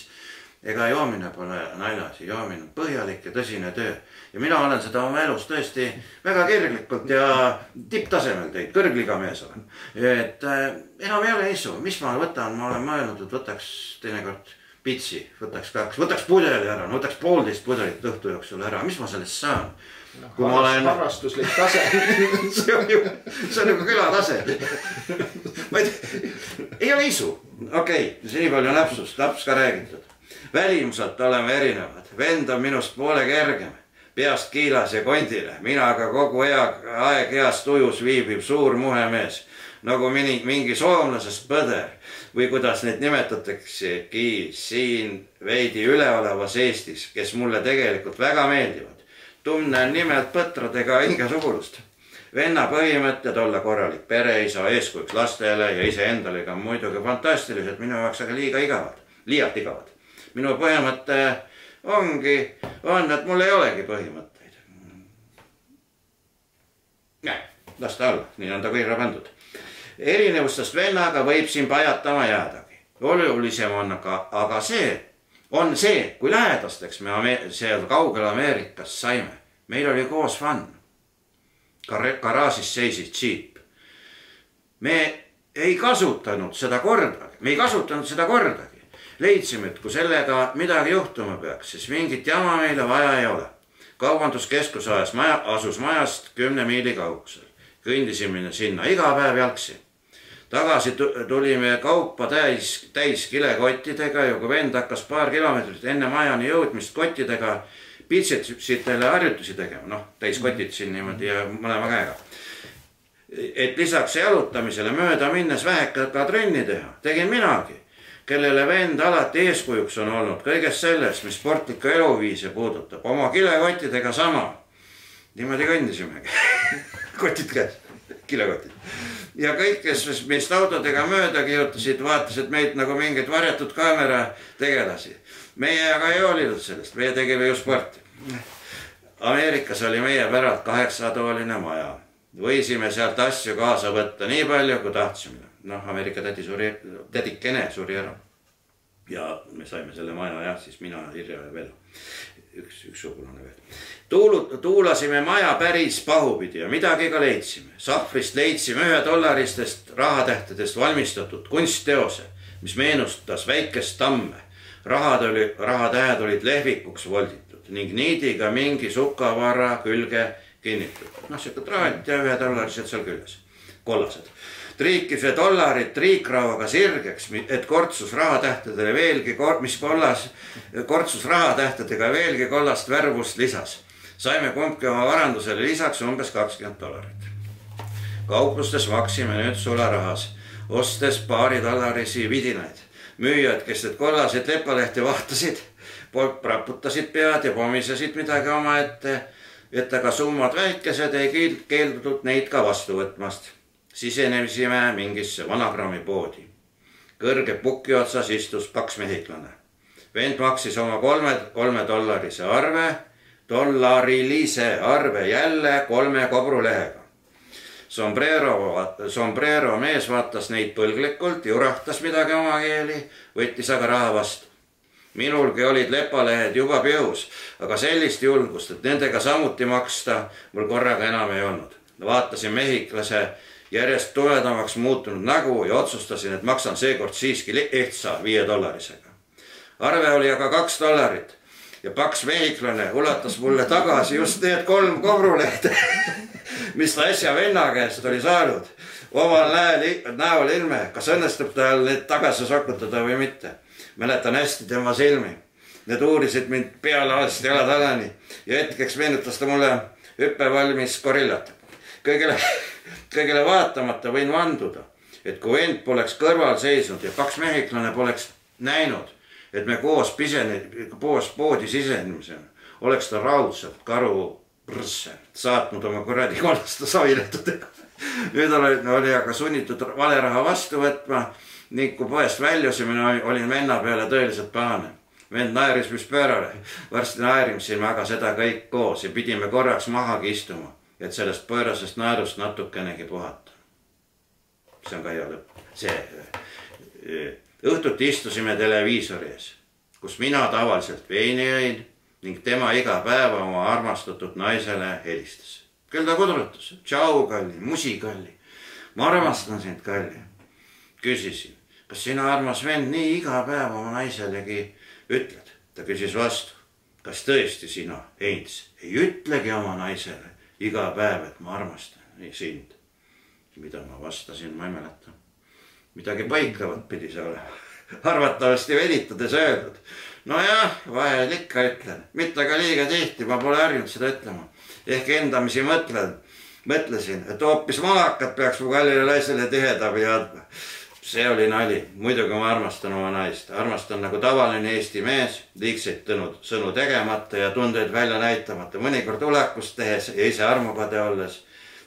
ega joomine pole naljasi, joomine on põhjalik ja tõsine töö. Ja mina olen seda oma elus tõesti väga kirglikult ja tipptasemel teid, kõrgliga mees olen. Et enam ei ole isu, mis ma võtan, ma olen mõelnud, et võtaks teinekord pitsi, võtaks 2, võtaks pudeli ära, võtaks 1,5 pudelit õhtu jooksul ära, mis ma sellest saan? Kui ma olen... Harrastuslik tase. see on ju külatase. Ei ole isu. Okei, see nii palju lapsust, laps ka räägitud. Välimuselt oleme erinevad. Vend on minust poole kergem. Peast kiilas ja kondile. Mina aga kogu aeg heast ujus viibib suur muhemees. Nagu mingi soomlasest põder. Või kuidas neid nimetatakse siin veidi üleolevas Eestis, kes mulle tegelikult väga meeldivad. Tunnen nimelt põtradega igasugulust. Venna põhimõtted olla korralik pereisa, eeskujuks lastele ja ise endaliga muidugi fantastilised, minu jaoks aga liialt igavad. Minu põhimõte ongi, et mul ei olegi põhimõtteid. Las ta olla, nii on ta kõira pandud. Erinevustest vennaga võib siin pajatama jäädagi. Olulisem on aga see, kui lähedasteks me seal kaugel Ameerikas saime. Meil oli koos fun. Garaažis seisid džiip. Me ei kasutanud seda kordagi. Leidsime, et kui sellega midagi juhtuma peaks, siis mingit jama meile vaja ei ole. Kaubanduskeskus asus majast 10 miili kaugusel. Kõndisime sinna iga päev jalgsi. Tagasi tulime kaupa täis kilekottidega ja kui vend hakkas paar kilomeetrit enne majani jõudmist kottidega pitsitsitele harjutusi tegema. Täis kotid siin niimoodi ja mõlema käega. Et lisaks jalutamisele mööda minnes väheka ka trenni teha. Tegin minagi, kellele vend alati eeskujuks on olnud kõigest sellest, mis sportliku eluviise puudutab. Oma kilekottidega sama. Niimoodi kõndisimegi. Kotid käes. Kilekotid. Ja kõik, kes meist autodega mööda kihutasid, vaatasid meid nagu mingid varjatud kaamera tegelasi. Meie aga ei hoolinud sellest, meie tegime ju sporti. Ameerikas oli meie päralt 8-tooline maja. Võisime sealt asju kaasa võtta nii palju, kui tahtsime. Ameerika tädikene suri ära. Ja me saime selle maja, siis mina, Irja ja Velo. Üks sugulane veel. Tuulasime maja päris pahupidi ja midagi ka leidsime. Sahvrist leidsime $1 rahatähtedest valmistatud kunstteose, mis meenustas väikest tamme. Rahatähed olid lehvikuks volditud ning niidiga mingi sukavara külge kinnitatud. Siuke traat ja $1 seal küljes. Kollased. Triikise dollarid triikrauaga sirgeks, et kortsus rahatähtedega veelgi kollast värvust lisas. Saime kumbki oma varandusele lisaks umbes $20. Kauplustes maksime nüüd sularahas, ostes $2 vidinaid. Müüjad, kes need kollased lepalehti vahtasid, raputasid pead ja pomisesid midagi oma ette, et aga summad väikesed ei keeldunud neid ka vastu võtmast. Sisenemisime mingisse vanagrammi poodi. Kõrge puki otsas istus paks mehiklane. Vend maksis oma $3 arve jälle 3 kobrulehega. Sombrero mees vaatas neid põlglikult, jurahtas midagi oma keeli, võttis aga raha vastu. Minulgi olid lepalehed juba pihus, aga sellist julgust, et nendega samuti maksta, mul korraga enam ei olnud. Vaatasin mehiklase järjest tuledamaks muutunud nägu ja otsustasin, et maksan seekord siiski ehtsa $5. Arve oli aga $2. ja paks mehhiklane ulatas mulle tagasi just need 3 kobrulehte, mis ta äsja venna käest oli saanud. Omal näol ilme, kas õnnestub tal need tagasi sokutada või mitte. Mäletan hästi tema silmi. Need uurisid mind peale aastast jalad alani ja hetkeks meenutas ta mulle hüppevalmis gorillat. Kõigele vaatamata võin vanduda, et kui vend poleks kõrval seisnud ja paks mehhiklane poleks näinud, et me koos poodi sisenemisena, oleks ta raudselt karu prsse saatnud oma kuradi kollasta saviletudega. Nüüd oli aga sunnitud valeraha vastu võtma ning kui poest väljusime, olin venna peale tõeliselt pahane. Vend naeris mis pöörale. Varsti naerimsime aga seda kõik koos ja pidime korraks mahagi istuma, et sellest pöörasest naerust natukenegi puhata. See on ka hea lõpp. Õhtuti istusime televiisori ees, kus mina tavaliselt veini jõin ning tema iga päeva oma armastatud naisele helistas. Küll ta kudrutas. Tšau, kalli, musi, kalli. Ma armastan sind, kalli. Küsisin, kas sina armas vend nii iga päev oma naiselegi ütled? Ta küsis vastu, kas tõesti sina, Heinz, ei ütlegi oma naisele iga päev, et ma armastan sind. Mida ma vastasin, ma ei mäleta. Midagi paiklevat pidi see olema. Arvatavasti venitades öeldud. No jah, vahel ikka ütlen. Mitte ka liiga tihti, ma pole harjunud seda ütlema. Ehk endamisi mõtlesin, et hoopis malakat peaks mu kallile naisele tihedami andma. See oli nali. Muidugi ma armastan oma naist. Armastan nagu tavaline Eesti mees, liigseid sõnu tegemata ja tundeid välja näitamata. Mõnikord ulekust tehes ja ise armupade olles,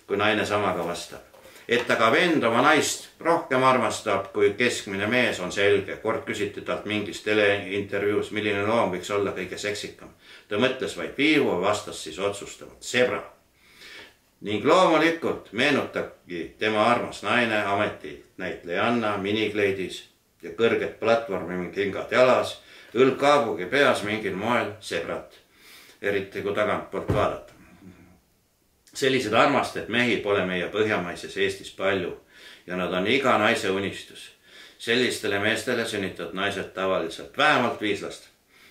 kui naine samaga vastab. Et aga vend oma naist rohkem armastab kui keskmine mees on selge. Kord küsiti talt mingis teleintervjuus, milline loom võiks olla kõige seksikam. Ta mõtles vaid viivu ja vastas siis otsustavalt. Zebra. Ning loomulikult meenutabki tema armas naine ametinäitlejanna minikleidis ja kõrget platvormi kingad jalas, õlgkaabugi peas mingil moel zebrat. Eriti kui tagantpoolt vaadata. Sellised armasted mehi pole meie põhjamaises Eestis palju ja nad on iga naise unistus. Sellistele meestele sünnitavad naised tavaliselt vähemalt 5 last.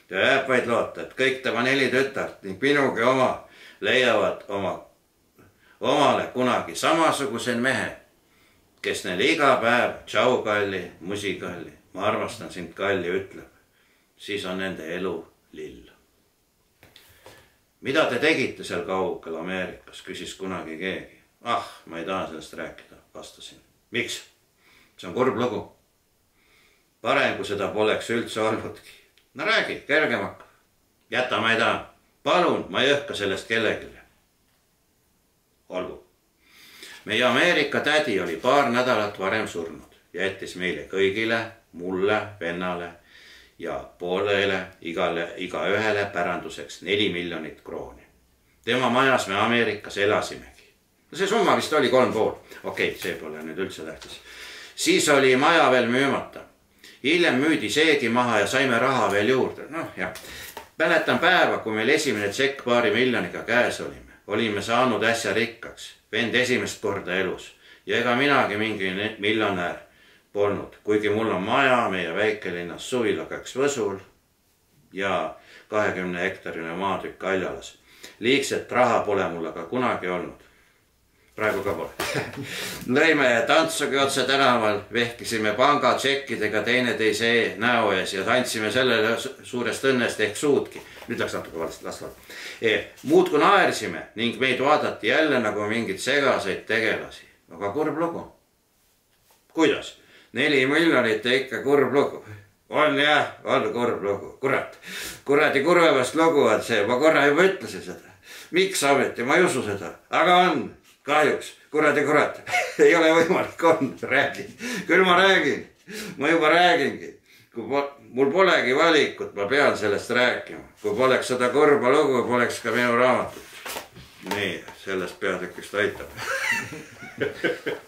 Ja jääb vaid loota, et kõik tema 4 tütart ning minugi oma leiavad omale kunagi samasuguse mehe, kes neile iga päev tšau kalli, musi kalli, ma armastan sind kalli ütleb. Siis on nende elu lill. Mida te tegite seal kaugel Ameerikas, küsis kunagi keegi. Ah, ma ei taha sellest rääkida, vastasin. Miks? See on kurb lugu. Parem, kui seda poleks üldse olnudki. No räägi, kergem hakkab. Jäta ma ei taha. Palun, ma ei õhka sellest kellegile. Olgu. Meie Ameerika tädi oli paar nädalat varem surnud ja jättis meile kõigile, mulle, vennale ja poolele igaühele päranduseks 4 miljonit krooni. Tema majas me Ameerikas elasimegi. See summa vist oli 3,5. Okei, see pole nüüd üldse tähtis. Siis oli maja veel müümata. Hiljem müüdi seegi maha ja saime raha veel juurde. Mäletan päeva, kui meil esimene tšekk paari miljoniga käes olime. Olime saanud äsja rikkaks. Vend esimest korda elus. Ja ega minagi mingi miljonär polnud, kuigi mul on maja meie väikelinnas Suvilakaks Võsul ja 20 hektarine maatükk Aljalas. Liigset raha pole mul aga kunagi olnud. Praegu ka pole. Lõime tantsugi otse tänaval, vehkisime panga tšekkidega teineteise näo ees ja tantsime sellele suurest õnnest ehk suudki. Nüüd läks natuke vastavalt. Muud kui naersime ning meid vaadati jälle nagu mingid segaseid tegelasi. Aga kurb lugu. Kuidas? 4 miljonit ja ikka kurb lugu. On jah, on kurb lugu. Kurat. Kuradi kurvemast lugu on see. Ma korra juba ütlesin seda. Miks ameti? Ma ei usu seda. Aga on. Kahjuks. Kuradi kurat. Ei ole võimalik. On. Räägin. Küll ma räägin. Ma juba räägingi. Mul polegi valikut. Ma pean sellest rääkima. Kui poleks seda kurba lugu, poleks ka minu raamatut. Nii. Sellest peatükist aitab.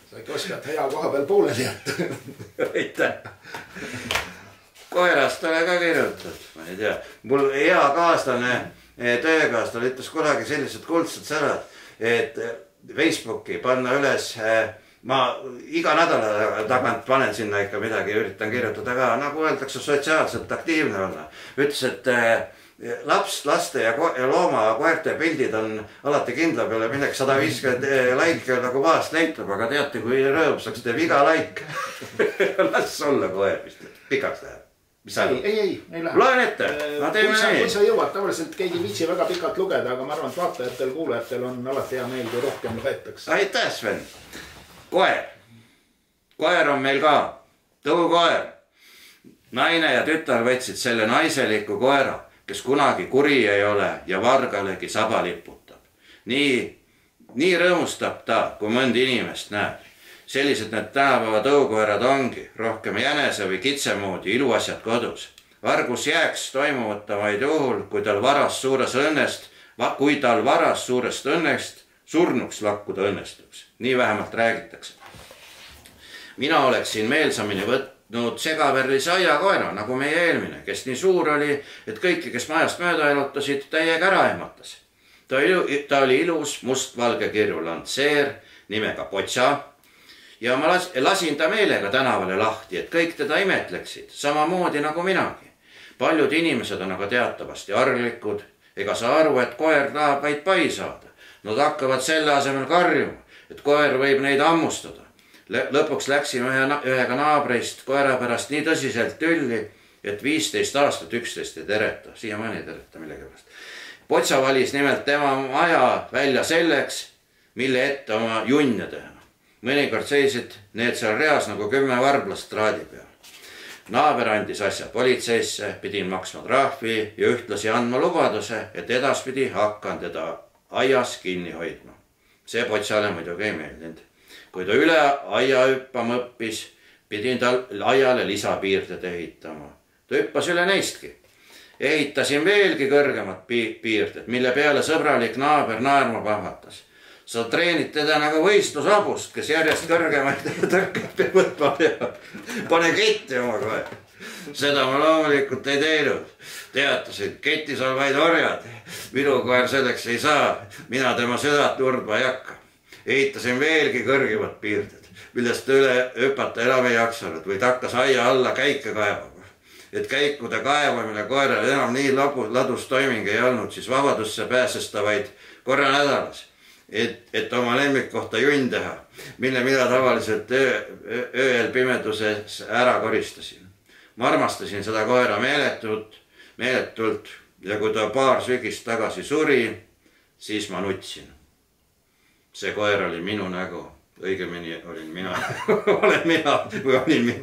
Sa ikka oskad hea koha peal pooleli jätta. Aitäh. Koerast ole ka kirjutatud. Ma ei tea. Mul hea kaaslane, töökaastlane ütles kunagi sellised kuldsed sõnad, et Facebooki panna üles, ma iga nädala tagant panen sinna ikka midagi, üritan kirjutada ka, nagu öeldakse, sotsiaalselt aktiivne olla. Ütles, et laste ja looma koerte pildid on alati kindla peale milleks 150 laike nagu vahest leitab, aga teate, kui rõõmsaks teeb iga laik. Las olla koer vist, pikaks läheb. Ei lähe. Loen ette, ma teeme nii. Kui sa jõuad, tavaliselt keegi viitsi väga pikalt lugeda, aga ma arvan, et vaatajatel, kuulajatel on alati hea meel, kui rohkem loetakse. Aitäh, Sven. Koer on meil ka. Tõukoer. Naine ja tütar võtsid selle naiseliku koera, kes kunagi kuri ei ole ja vargalegi saba liputab. Nii rõõmustab ta, kui mõnd inimest näeb. Sellised need tänapäeva tõukoerad ongi, rohkem jänese või kitsemoodi iluasjad kodus. Vargus jääks toimuvata vaid juhul, kui tal varas suurest õnnest surnuks lakkuda õnnestuks. Nii vähemalt räägitakse. Mina oleksin meelsamini võtnud segaverlise aiakoera, nagu meie eelmine, kes nii suur oli, et kõiki, kes majast mööda elutasid, täiega ära ehmatas. Ta oli ilus mustvalge kirju lantseer nimega Potsa. Ja ma lasin ta meelega tänavale lahti, et kõik teda imetleksid, samamoodi nagu minagi. Paljud inimesed on aga teatavasti arglikud, ega sa aru, et koer tahab vaid pai saada. Nad hakkavad selle asemel karjuma, et koer võib neid ammustada. Lõpuks läksime ühega naabrist koera pärast nii tõsiselt tülli, et 15 aastat 11 ei tereta. Siiamaani ei tereta millegipärast. Potsa valis nimelt tema maja välja selleks, mille ette oma junne teha. Mõnikord seisid need seal reas nagu 10 varblast traadi peal. Naaber andis asja politseisse, pidin maksma trahvi ja ühtlasi andma lubaduse, et edaspidi hakkan teda aias kinni hoidma. See Potsale muidugi ei meeldinud. Kui ta üle aia hüppama õppis, pidin tal aiale lisapiirded ehitama. Ta hüppas üle neistki. Ehitasin veelgi kõrgemad piirded, mille peale sõbralik naaber naerma pahvatas. Sa treenid teda nagu võistlusabust, kes järjest kõrgemaid tõrkeb võtma peab. Pane ketti oma koer. Seda ma loomulikult ei teinud. Teatasin, ketis on vaid orjad. Minu koer selleks ei saa. Mina tema sõdat urdma ei hakka. Ehitasin veelgi kõrgemad piirded, millest üle hüpata enam ei jaksanud, või takkas aia alla käike kaevama. Et käikude kaevamine koeral enam nii ladus toiming ei olnud, siis vabadusse pääses ta vaid korra nädalas. Et oma lemmikkohta junn teha, mille mina tavaliselt ööl pimeduses ära koristasin. Ma armastasin seda koera meeletult ja kui ta paar sügist tagasi suri, siis ma nutsin. See koer oli minu nägu, õigemini olin mina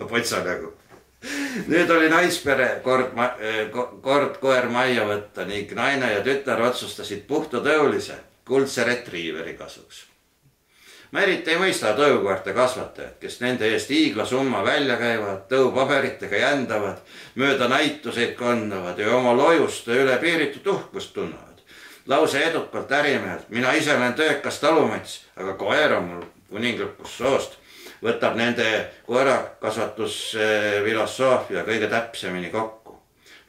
Potsa nägu. Nüüd oli naispere kord koer majja võtta ning naine ja tütar otsustasid puhta tõulise kuldse retriiveri kasuks. Ma eriti ei mõista tõukoerte kasvatajad, kes nende eest hiigla summa välja käivad, tõupaberitega jändavad, mööda näituseid kandavad ja oma lojuste üle piiritut uhkust tunnevad. Lause edukalt ärimehelt, mina ise olen töökas talumats, aga koer on mul kuninglikust soost, võtab nende koerakasvatusfilosoofia kõige täpsemini kokku.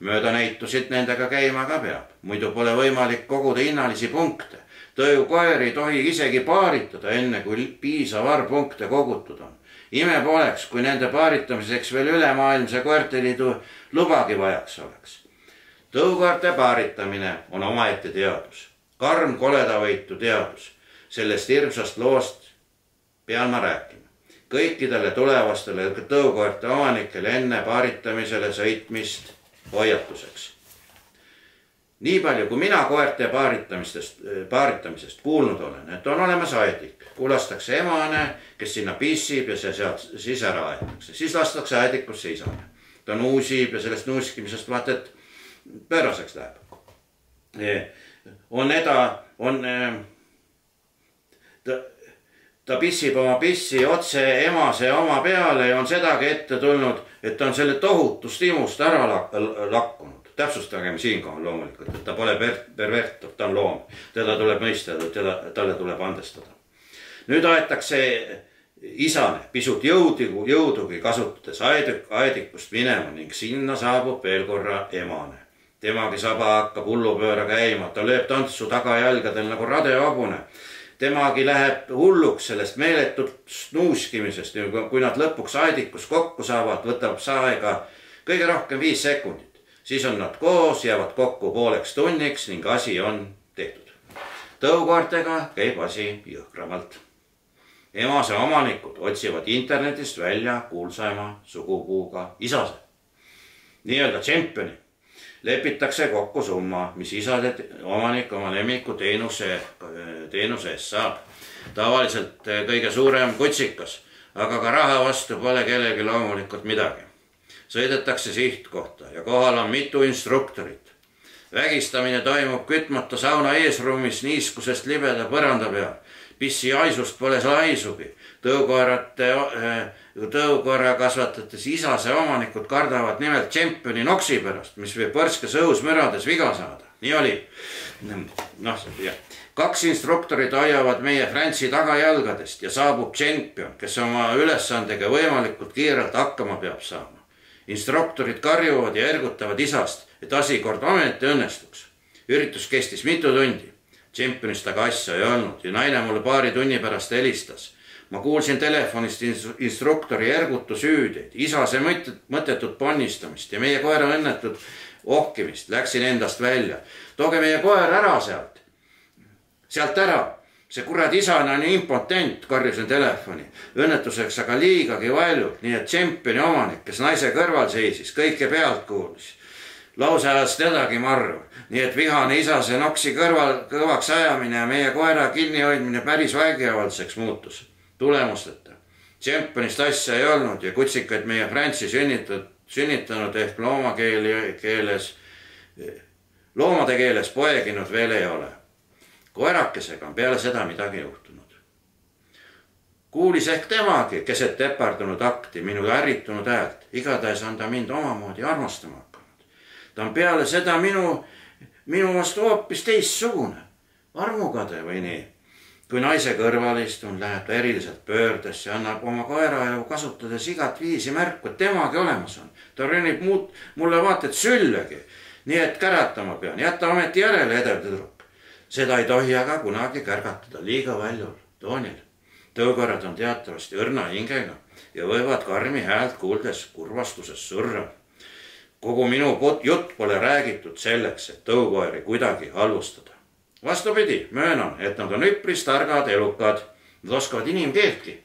Mööda näitusid nendega käima ka peab, muidu pole võimalik koguda hinnalisi punkte. Tõukoer ei tohi isegi paaritada enne, kui piisav arv punkte kogutud on. Ime poleks, kui nende paaritamiseks veel ülemaailmse koerteliidu lubagi vajaks oleks. Tõukoerte paaritamine on omaette teadus. Karm koledavõitu teadus. Sellest hirmsast loost pean ma rääkima. Kõikidele tulevastele tõukoerte omanikele enne paaritamisele sõitmist hoiatuseks. Nii palju, kui mina koerte paaritamisest kuulnud olen, et on olemas aedik. Kuulastakse emane, kes sinna pissib ja see sealt siis ära aetakse. Siis lastakse aedikusse isane. Ta nuusib ja sellest nuuskimisest vaata, et pööraseks läheb. Ta pissib oma pissi otse emase oma peale ja on sedagi ette tulnud, et ta on selle tohutust imust ära lakkunud. Täpsustagem siinkohal loomulikult, et ta pole pervertav, ta on loom. Teda tuleb mõistada, talle tuleb andestada. Nüüd aetakse isane pisut jõudugi kasutades aedikust minema ning sinna saabub veel korra emane. Temagi saba hakkab hullupööra käima, ta lööb tantsu tagajalgadel nagu radehobune. Temagi läheb hulluks sellest meeletust nuuskimisest ja kui nad lõpuks aedikus kokku saavad, võtab see aega kõige rohkem 5 sekundit. siis on nad koos, jäävad kokku pooleks tunniks ning asi on tehtud. Tõukoertega käib asi jõhkramalt. Emase omanikud otsivad internetist välja kuulsaima sugupuuga isase. Nii-öelda tšempioni. Lepitakse kokku summa, mis isade omanik oma lemmiku teenuse eest saab. Tavaliselt kõige suurem kutsikas, aga ka raha vastu pole kellelgi loomulikult midagi. Sõidetakse sihtkohta ja kohal on mitu instruktorit. Vägistamine toimub kütmata sauna eesruumis niiskusest libeda põranda peal. Pissi haisust pole haisugi. Tõukoera kasvatates isase omanikud kardavad nimelt tšempioni noksi pärast, mis võib põrskes õhus mürades viga saada. Nii oli. Kaks instruktorit hoiavad meie Franci tagajalgadest ja saabub tšempion, kes oma ülesandega võimalikult kiirelt hakkama peab saama. Instruktorid karjuvad ja ergutavad isast, et asi kord ometi õnnestuks. Üritus kestis mitu tundi. Tšempionist aga asja ei olnud ja naine mulle paari tunni pärast helistas. Ma kuulsin telefonist instruktori ergutusüüdeid, isase mõttetut ponnistamist ja meie koera õnnetut ohkimist. Läksin endast välja. Tooge meie koer ära sealt. Sealt ära. See kurad isane on impotent, karjusin telefoni. Õnnetuseks aga liigagi valjult, nii et tšempioni omanik, kes naise kõrval seisis, kõike pealt kuulis. Lause ajas tedagi marru, nii et vihane isase noksi kõvaks ajamine ja meie koera kinnihoidmine päris vägivaldseks muutus. Tulemusteta. Tšempionist asja ei olnud ja kutsikaid meie Franci sünnitanud ehk loomade keeles poeginud veel ei ole. Koerakesega on peale seda midagi juhtunud. Kuulis ehk temagi keset epardunud akti minu ärritunud häält. Igatahes on ta mind omamoodi armastama hakanud. Ta on peale seda minu vastu hoopis teistsugune. Armukade või nii. Kui naise kõrval istun, läheb ta eriliselt pöördesse ja annab oma koeraelu kasutades igat viisi märku, et temagi olemas on. Ta rõnib mulle vaata et süllegi, nii et käratama pean. Jätta ometi järele edev tüdruk. Seda ei tohi aga kunagi kärgatada liiga väljul toonil. Tõukoerad on teatavasti õrna hingega ja võivad karmi häält kuuldes kurvastuses surra. Kogu minu jutt pole räägitud selleks, et tõukoeri kuidagi halvustada. Vastupidi, möönan, et nad on üpris targad elukad. Nad oskavad inimkeeltki.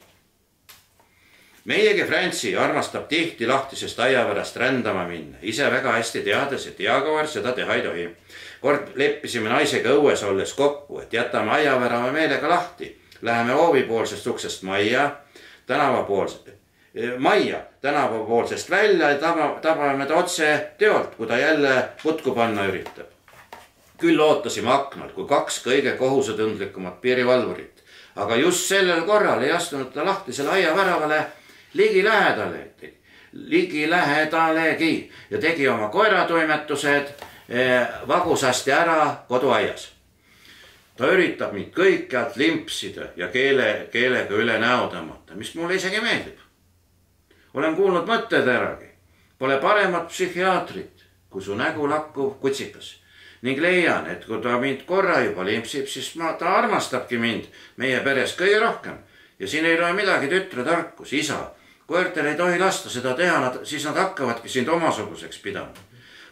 Meiegi Franci armastab tihti lahtisest aiavärast rändama minna. Ise väga hästi teades, et eakoer seda teha ei tohi. Kord leppisime naisega õues olles kokku, et jätame aiavärava meelega lahti. Läheme hoovipoolsest uksest majja tänavapoolsest välja ja tabame ta otse teolt, kui ta jälle putku panna üritab. Küll ootasime aknal, kui kaks kõige kohusetundlikumat piirivalvurit. Aga just sellel korral ei astunud ta lahtisele aiaväravale ligi lähedalegi ja tegi oma koeratoimetused vagusasti ära koduaias. Ta üritab mind kõikjalt limpsida ja keelega üle näo tõmmata, mis mulle isegi meeldib. Olen kuulnud mõtteteragi. Pole paremat psühhiaatrit, kui su nägu lakkuv kutsikas. Ning leian, et kui ta mind korra juba limpsib, siis ta armastabki mind meie peres kõige rohkem. Ja siin ei loe midagi tütre tarkus, isa. Koertel ei tohi lasta seda teha, siis nad hakkavadki sind omasuguseks pidama.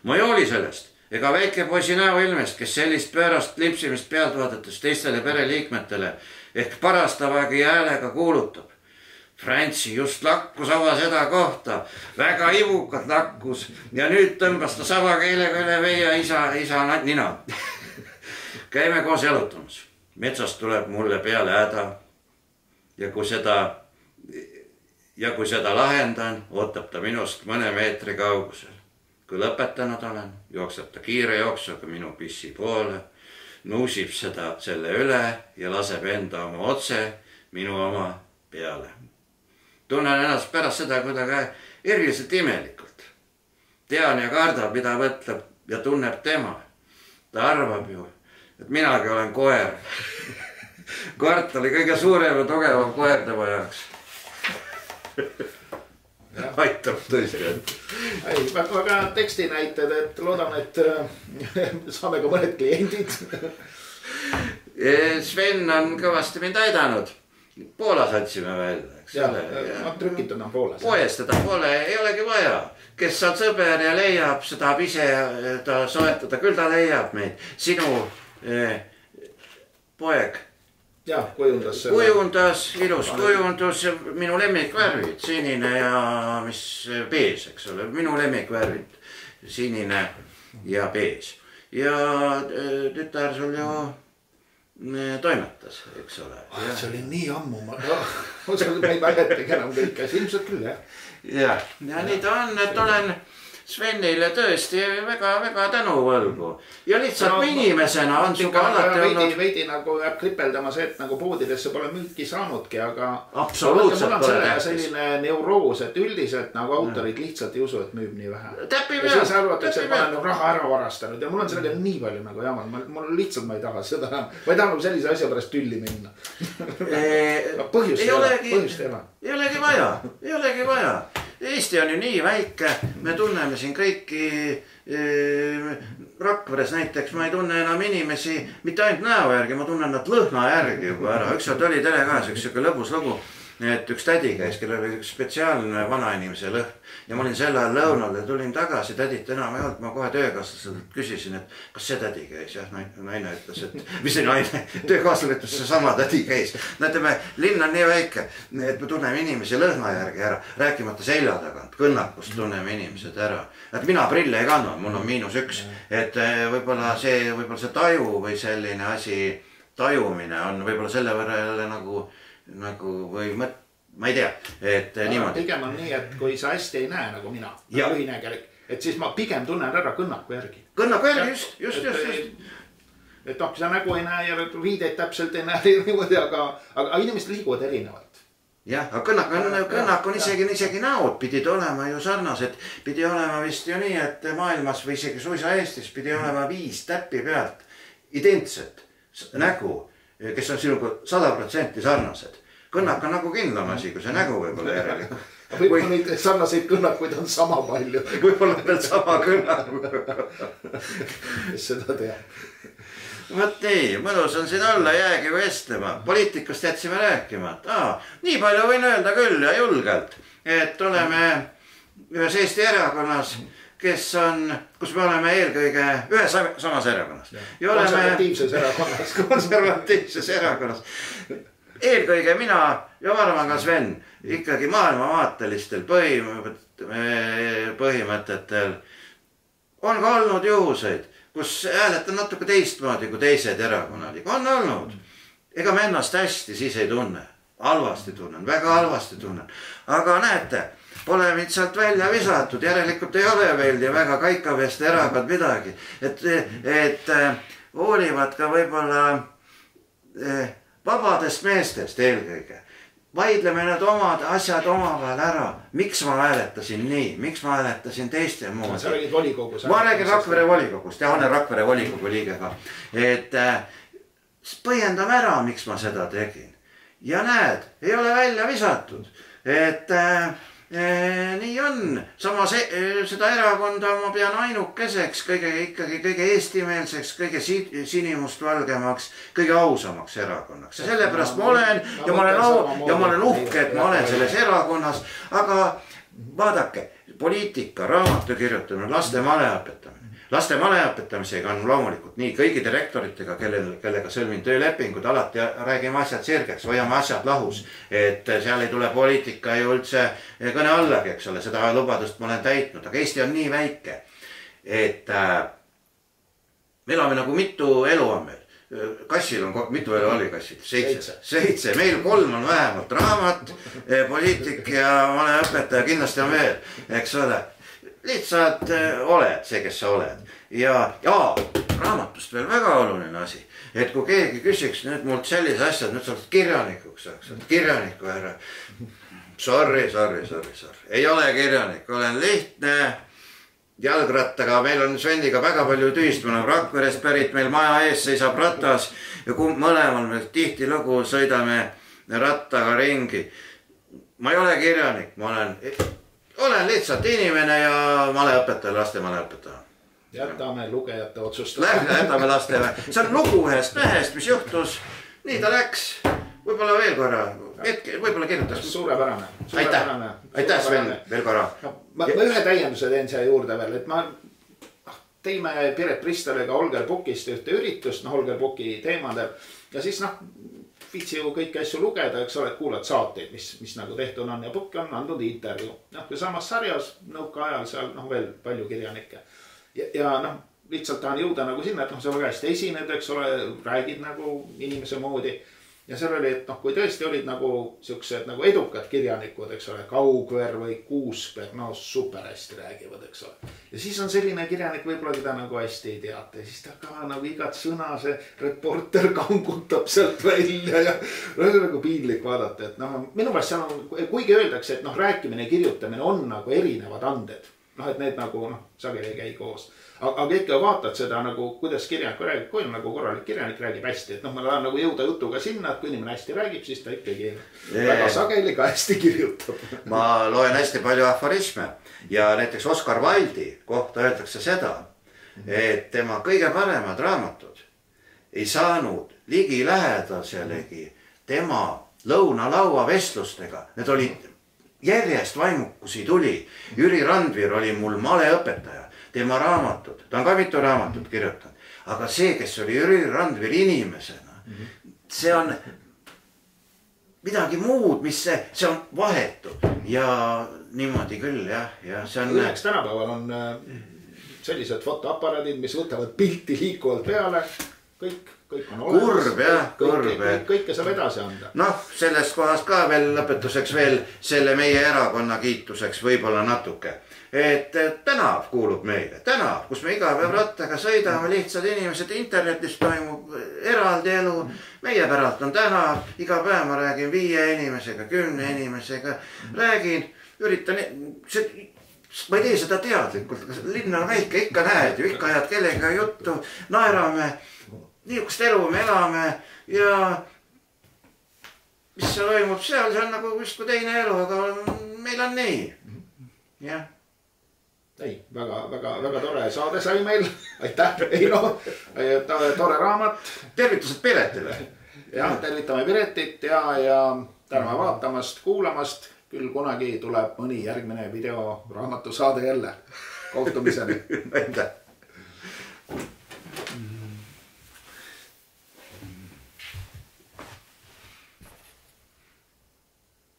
Ma ei hooli sellest. Ega väike poisi näoilmest, kes sellist pöörast limpsimist pealt vaadates teistele pereliikmetele ehk parastavagi häälega kuulutab. Franci just lakkus ava seda kohta, väga ivukalt lakkus ja nüüd tõmbas ta sama keelega üle meie isa nina. Käime koos jalutamas. Metsast tuleb mulle peale häda ja kui seda lahendan, ootab ta minust mõne meetri kaugusel. Kui lõpetanud olen, jookseb ta kiire jooksuga minu pissi poole, nuusib selle üle ja laseb enda oma otse minu oma peale. Tunnen ennast pärast seda kuidagi eriliselt imelikult. Tean ja kardab, mida mõtleb ja tunneb tema. Ta arvab ju, et minagi olen koer. Kart oli kõige suurem ja tugevam koer tema jaoks. Aitab tõesti. Väga teksti näited, et loodan, et saame ka mõned kliendid. Sven on kõvasti mind aidanud. Poolas otsime välja. Ma trükitud on Poolas. Poest teda pole, ei olegi vaja. kes on sõber ja leiab, see tahab ise ta soetada, küll ta leiab meid. Sinu poeg kujundas selle. Kujundas, ilus kujundus, minu lemmikvärvid, sinine ja mis bees, eks ole, minu lemmikvärvid, sinine ja bees. Ja tütar sul ju toimetas, eks ole. See oli nii ammu, ma ei mäletagi enam kõike, ilmselt küll, jah. Ja nii ta on, et olen Svenile tõesti väga tänuvõlgu. Ja lihtsalt inimesena on siuke alati olnud... Veidi nagu jääb kripeldama see, et nagu poodidesse pole müüki saanudki, aga... Absoluutselt pole tähtis. Selline neuroos, et üldiselt nagu autorid lihtsalt ei usu, et müüb nii vähe. Täpib ja siis arvatakse, et ma olen raha ära varastanud ja mul on sellega nii palju nagu jaman. Mul lihtsalt ma ei taha seda. Ma ei taha nagu sellise asja pärast tülli minna. Põhjust ei ole. Ei olegi vaja. Eesti on ju nii väike, me tunneme siin kõiki Rakveres näiteks, ma ei tunne enam inimesi mitte ainult näo järgi, ma tunnen nad lõhna järgi juba ära. Üks oli telekaas, üks siuke lõbus lugu, et üks tädi käis, kellel oli üks spetsiaalne vanainimese lõhn. Ja ma olin sel ajal lõunal ja tulin tagasi, tädit enam ei olnud, ma kohe töökaaslaselt küsisin, et kas see tädi käis. Jah, naine ütles, et mis see naine, töökaaslane ütles, see sama tädi käis. Näetame, linn on nii väike, et me tunneme inimesi lõhna järgi ära, rääkimata selja tagant, kõnnakust tunneme inimesed ära. Et mina prille ei kanna, mul on -1, et võib-olla see taju või selline asi, tajumine on võib-olla selle võrra jälle nagu või ma ei tea, et niimoodi. Pigem on nii, et kui sa hästi ei näe nagu mina, lühinägelik, et siis ma pigem tunnen ära kõnnaku järgi. Kõnnaku järgi, just. Et kui sa nägu ei näe ja riideid täpselt ei näe, aga inimesed liiguvad erinevalt. Jah, aga kõnnak on isegi näod pidid olema ju sarnased. Pidi olema vist ju nii, et maailmas või isegi suisa Eestis pidi olema 5 täppi pealt identset nägu, kes on sinuga 100% sarnased. Kõnnak on nagu kindlam asi, kui see nägu võib-olla järelikult. Võib-olla neid sarnaseid kõnnakuid on sama palju. Võib-olla veel sama kõnnaku. Kes seda teab. Võt nii, mõnus on siin olla, jäägi vestlema. Poliitikust jätsime rääkima. Nii palju võin öelda küll ja julgelt, et oleme ühes Eesti erakonnas, kus me oleme eelkõige ühes samas erakonnas. Konservatiivses erakonnas. Eelkõige mina ja ma arvan ka Sven ikkagi maailmavaatelistel põhimõtetel on ka olnud juhuseid, kus hääletan natuke teistmoodi kui teised erakonnad. On olnud. Ega me ennast hästi siis ei tunne. Halvasti tunnen, väga halvasti tunnen. Aga näete, pole mind sealt välja visatud. Järelikult ei ole veel ja väga kaikaveest erakond midagi. Et hoolivad ka võib-olla vabadest meestest eelkõige. Vaidleme need omad asjad omavahel ära. Miks ma hääletasin nii? Miks ma hääletasin teiste moodi? Sa räägid volikogus. Ma räägin Rakvere volikogust. Ja olen Rakvere volikogu liigega. Et põhjendame ära, miks ma seda tegin. Ja näed, ei ole välja visatud. Et nii on. Samas seda erakonda ma pean ainukeseks, kõige eestimeelseks, kõige sinimust valgemaks, kõige ausamaks erakonnaks. Ja sellepärast ma olen ja ma olen uhke, et ma olen selles erakonnas. Aga vaadake, poliitika, raamatu kirjutamine, laste maleõpetamine. Laste maleõpetamisega on loomulikult nii kõigi direktoritega, kellega sõlmin töölepingud, alati räägime asjad sirgeks, hoiame asjad lahus. Et seal ei tule poliitika ju üldse kõne allagi, eks ole, seda lubadust ma olen täitnud. Aga Eesti on nii väike, et me elame nagu mitu elu on meil. Kassil on mitu elu oli kassil? 7. Meil 3 on vähemalt raamat, poliitik ja maleõpetaja kindlasti on veel, eks ole. Lihtsalt oled see, kes sa oled. Ja raamatust veel väga oluline asi. Et kui keegi küsiks nüüd mult sellise asjad, nüüd sa oled kirjanikuks, kirjaniku ära. Sorry. Ei ole kirjanik, olen lihtne jalgrattaga. Meil on Sveniga väga palju tühist, me oleme Rakverest pärit, meil maja ees seisab ratas ja mõlemal me tihti lugu sõidame rattaga ringi. Ma ei ole kirjanik, ma olen lihtsalt inimene ja maleõpetaja, laste maleõpetaja. Jätame lugejate otsustada. Jätame laste. See on lugu ühest mehest, mis juhtus. Nii ta läks. võib-olla veel korra, võib-olla kirjutas. Suurepärane. Aitäh Sven, veel korra. Ma ühe täienduse teen siia juurde veel, et ma teime Piret Pristoliga Holger Pukist ühte üritust, Holger Puki teemadel ja siis viitsi ju kõiki asju lugeda, eks ole, et kuulad saateid, mis nagu tehtud on ja Pukk on andnud intervjuu. Ja samas sarjas nõukaajal seal veel palju kirjanikke ja lihtsalt tahan jõuda nagu sinna, et sa väga hästi esined, eks ole, räägid nagu inimese moodi. Ja seal oli, et kui tõesti olid nagu siuksed nagu edukad kirjanikud, eks ole, Kaugver või Kuusberg, super hästi räägivad, eks ole. Ja siis on selline kirjanik võib-olla, keda nagu hästi ei teata. Ja siis ta ka nagu igat sõna see reporter kangutab sealt välja ja on nagu piinlik vaadata, et minu meelest seal on, kuigi öeldakse, et rääkimine ja kirjutamine on nagu erinevad anded. Et need nagu sageli ei käi koos. Aga ikka vaatad seda nagu, kuidas kirjanik räägib, kui on nagu korralik kirjanik räägib hästi. Et ma tahan nagu jõuda jutuga sinna, et kui inimene hästi räägib, siis ta ikkagi väga sageli ka hästi kirjutab. Ma loen hästi palju aforisme ja näiteks Oscar Wilde'i kohta öeldakse seda, et tema kõige paremad raamatud ei saanud ligilähedaselegi tema lõunalaua vestlustega. Need olid järjest vaimukusi tuli. Jüri Randvir oli mul maleõpetaja. Tema raamatud, ta on ka mitu raamatut kirjutanud, aga see, kes oli Jüri Randvir inimesena, see on midagi muud, mis see on vahetu ja niimoodi küll jah. Ja see on... Õnneks tänapäeval on sellised fotoaparaadid, mis võtavad pilti liikuvalt peale, kõik on olemas. Kurb jah, kurb. Kõike saab edasi anda. Sellest kohast ka veel lõpetuseks veel selle meie erakonna kiituseks võib-olla natuke. Et tänav kuulub meile, tänav, kus me iga päev rattaga sõidame, lihtsad inimesed, internetis toimub eraldi elu. Meie päralt on tänav, iga päev ma räägin 5 inimesega, 10 inimesega, räägin, üritan, ma ei tee seda teadlikult, linn on väike, ikka näed ju, ikka ajad kellega juttu, naerame, niisugust elu me elame ja mis seal toimub seal, see on nagu justkui teine elu, aga meil on nii, jah. Ei, väga tore saade sai meil. Aitäh, Eino. Tore raamat. Tervitused Piretile. Ja, tervitame Piretit ja täname vaatamast, kuulamast. Küll kunagi tuleb mõni järgmine video raamatu saade jälle. Kohtumiseni. Aitäh.